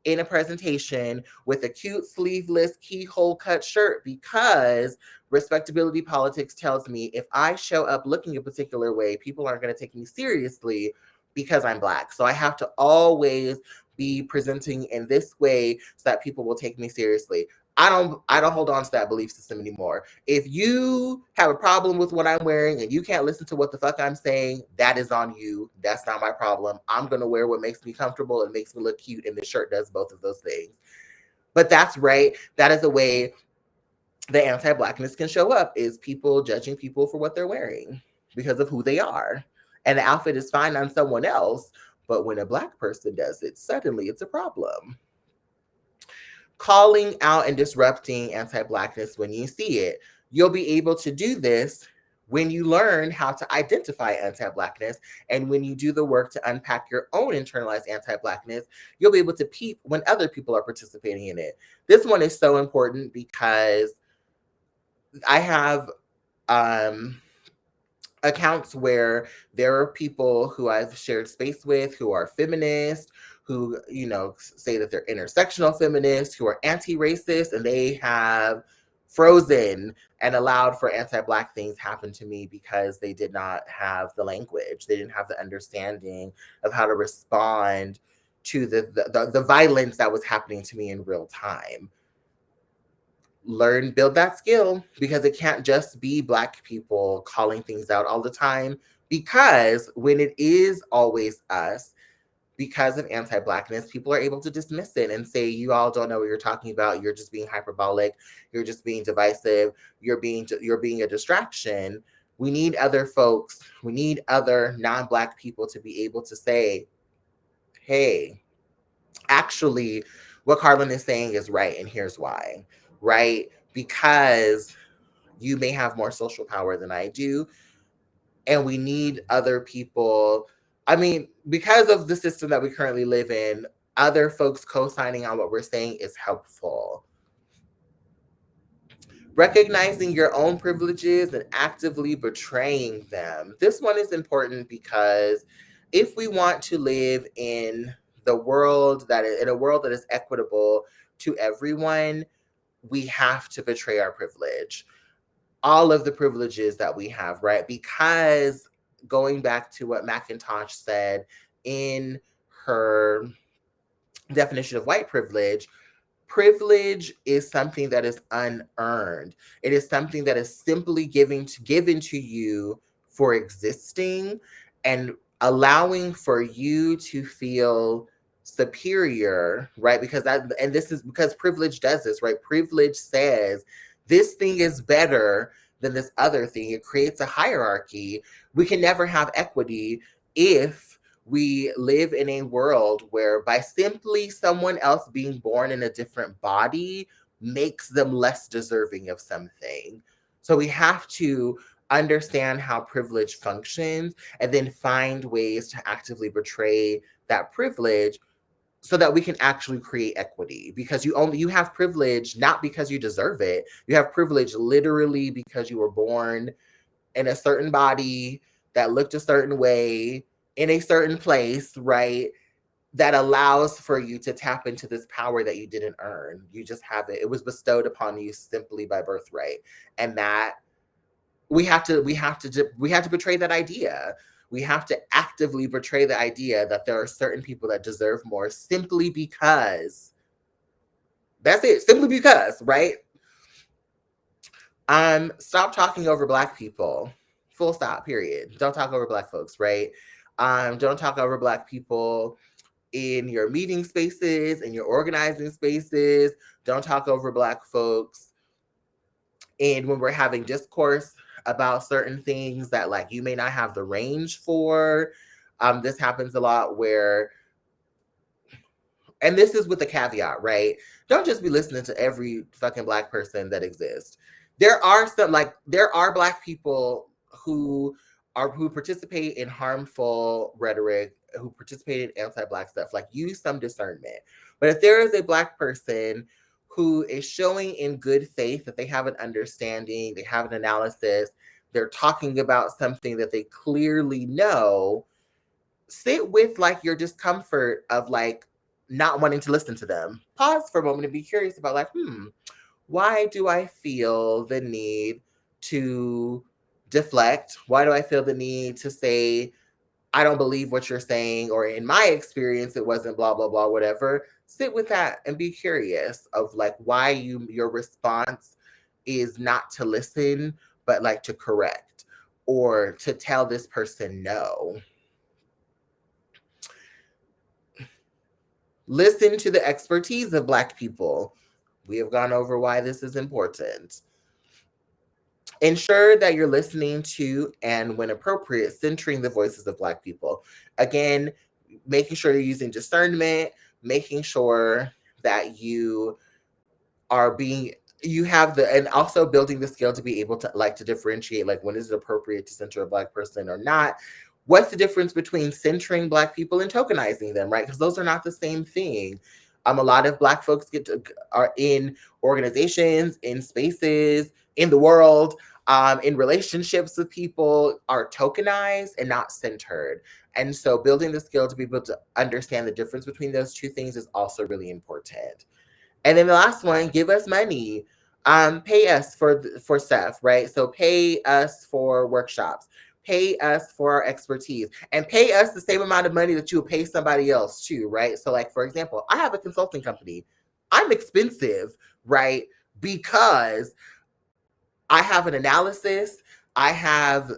S1: in a presentation with a cute sleeveless keyhole cut shirt, because respectability politics tells me if I show up looking a particular way, people aren't going to take me seriously because I'm Black. So I have to always be presenting in this way so that people will take me seriously. I don't hold on to that belief system anymore. If you have a problem with what I'm wearing and you can't listen to what the fuck I'm saying, that is on you. That's not my problem. I'm going to wear what makes me comfortable and makes me look cute, and this shirt does both of those things. But that's right. That is a way the anti-Blackness can show up, is people judging people for what they're wearing because of who they are. And the outfit is fine on someone else, but when a Black person does it, suddenly it's a problem. Calling out and disrupting anti-Blackness when you see it. You'll be able to do this when you learn how to identify anti-Blackness, and when you do the work to unpack your own internalized anti-Blackness, you'll be able to peep when other people are participating in it. This one is so important because I have accounts where there are people who I've shared space with who are feminist, who, say that they're intersectional feminists, who are anti-racist, and they have frozen and allowed for anti-Black things happen to me because they did not have the language. They didn't have the understanding of how to respond to the violence that was happening to me in real time. Build that skill, because it can't just be Black people calling things out all the time, because when it is always us, because of anti-Blackness, people are able to dismiss it and say, you all don't know what you're talking about. You're just being hyperbolic. You're just being divisive. You're being a distraction. We need other folks. We need other non-Black people to be able to say, hey, actually, what Karlyn is saying is right, and here's why, right? Because you may have more social power than I do, and we need other people. I mean, because of the system that we currently live in, other folks co-signing on what we're saying is helpful. Recognizing your own privileges and actively betraying them. This one is important because if we want to live in a world that is equitable to everyone, we have to betray our privilege. All of the privileges that we have, right? Because going back to what McIntosh said in her definition of white privilege, privilege is something that is unearned. It is something that is simply given to you for existing, and allowing for you to feel superior, right? This is because privilege does this, right? Privilege says this thing is better than this other thing. It creates a hierarchy. We can never have equity if we live in a world where by simply someone else being born in a different body makes them less deserving of something. So we have to understand how privilege functions and then find ways to actively betray that privilege so that we can actually create equity, because you have privilege not because you deserve it. You have privilege literally because you were born in a certain body that looked a certain way in a certain place, right? That allows for you to tap into this power that you didn't earn. You just have it. It was bestowed upon you simply by birthright. And that we have to betray that idea. We have to actively betray the idea that there are certain people that deserve more simply because. That's it. Simply because, right? Stop talking over Black people. Full stop, period. Don't talk over Black folks, right? Don't talk over Black people in your meeting spaces, in your organizing spaces. Don't talk over Black folks. And when we're having discourse about certain things that like you may not have the range for, this happens a lot where, and this is with a caveat, right? Don't just be listening to every fucking Black person that exists. there are some, like, there are Black people who participate in harmful rhetoric, who participate in anti-Black stuff. Like, use some discernment. But if there is a Black person who is showing in good faith that they have an understanding, they have an analysis, they're talking about something that they clearly know, sit with like your discomfort of like not wanting to listen to them. Pause for a moment and be curious about like, why do I feel the need to deflect? Why do I feel the need to say, I don't believe what you're saying, or in my experience, it wasn't blah, blah, blah, whatever. Sit with that and be curious of like why your response is not to listen, but like to correct or to tell this person no. Listen to the expertise of Black people. We have gone over why this is important. Ensure that you're listening to, and when appropriate, centering the voices of Black people. Again, making sure you're using discernment, making sure that you are being, you have the, and also building the skill to be able to like to differentiate, like when is it appropriate to center a Black person or not. What's the difference between centering Black people and tokenizing them, right? Because those are not the same thing. A lot of Black folks are in organizations, in spaces, in the world, in relationships with people, are tokenized and not centered. And so building the skill to be able to understand the difference between those two things is also really important. And then the last one, give us money. Pay us for stuff, right? So pay us for workshops, pay us for our expertise, and pay us the same amount of money that you would pay somebody else too, right? So like, for example, I have a consulting company. I'm expensive, right? Because I have an analysis. I have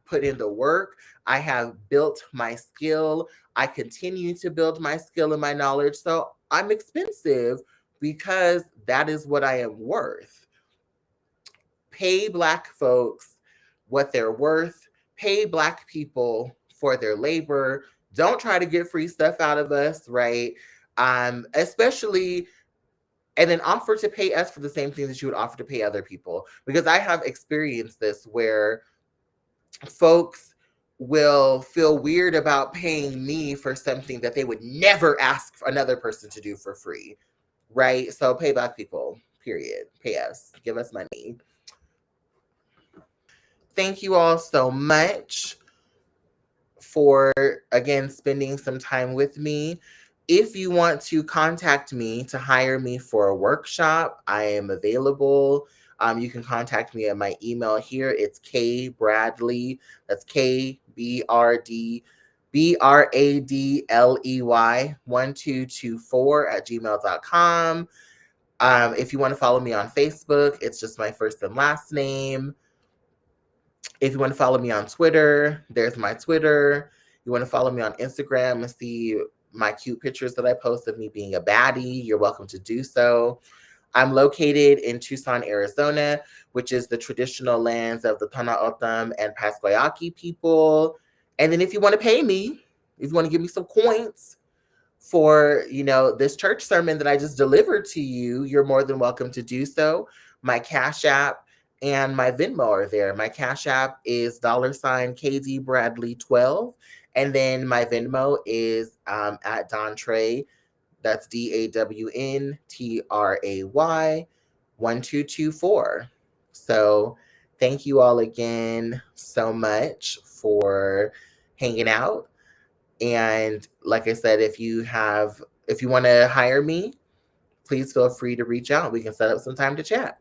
S1: put in the work. I have built my skill. I continue to build my skill and my knowledge. So I'm expensive because that is what I am worth. Pay Black folks what they're worth. Pay Black people for their labor. Don't try to get free stuff out of us, right? Especially, and then offer to pay us for the same thing that you would offer to pay other people. Because I have experienced this where folks will feel weird about paying me for something that they would never ask another person to do for free, right? So pay Black people, period. Pay us, give us money. Thank you all so much for, again, spending some time with me. If you want to contact me to hire me for a workshop, I am available. You can contact me at my email here. It's kbradley. That's KBRADLEY 1224 at gmail.com. If you want to follow me on Facebook, it's just my first and last name. If you want to follow me on Twitter, there's my Twitter. You want to follow me on Instagram and see my cute pictures that I post of me being a baddie, you're welcome to do so. I'm located in Tucson, Arizona, which is the traditional lands of the Tanaotam and Pasquayaki people. And then if you want to pay me, if you want to give me some coins for, this church sermon that I just delivered to you, you're more than welcome to do so. My Cash App and my Venmo are there. My Cash App is $KD Bradley 12. And then my Venmo is at Dantray. That's DAWNTRAY 1224. So thank you all again so much for hanging out. And like I said, if you want to hire me, please feel free to reach out. We can set up some time to chat.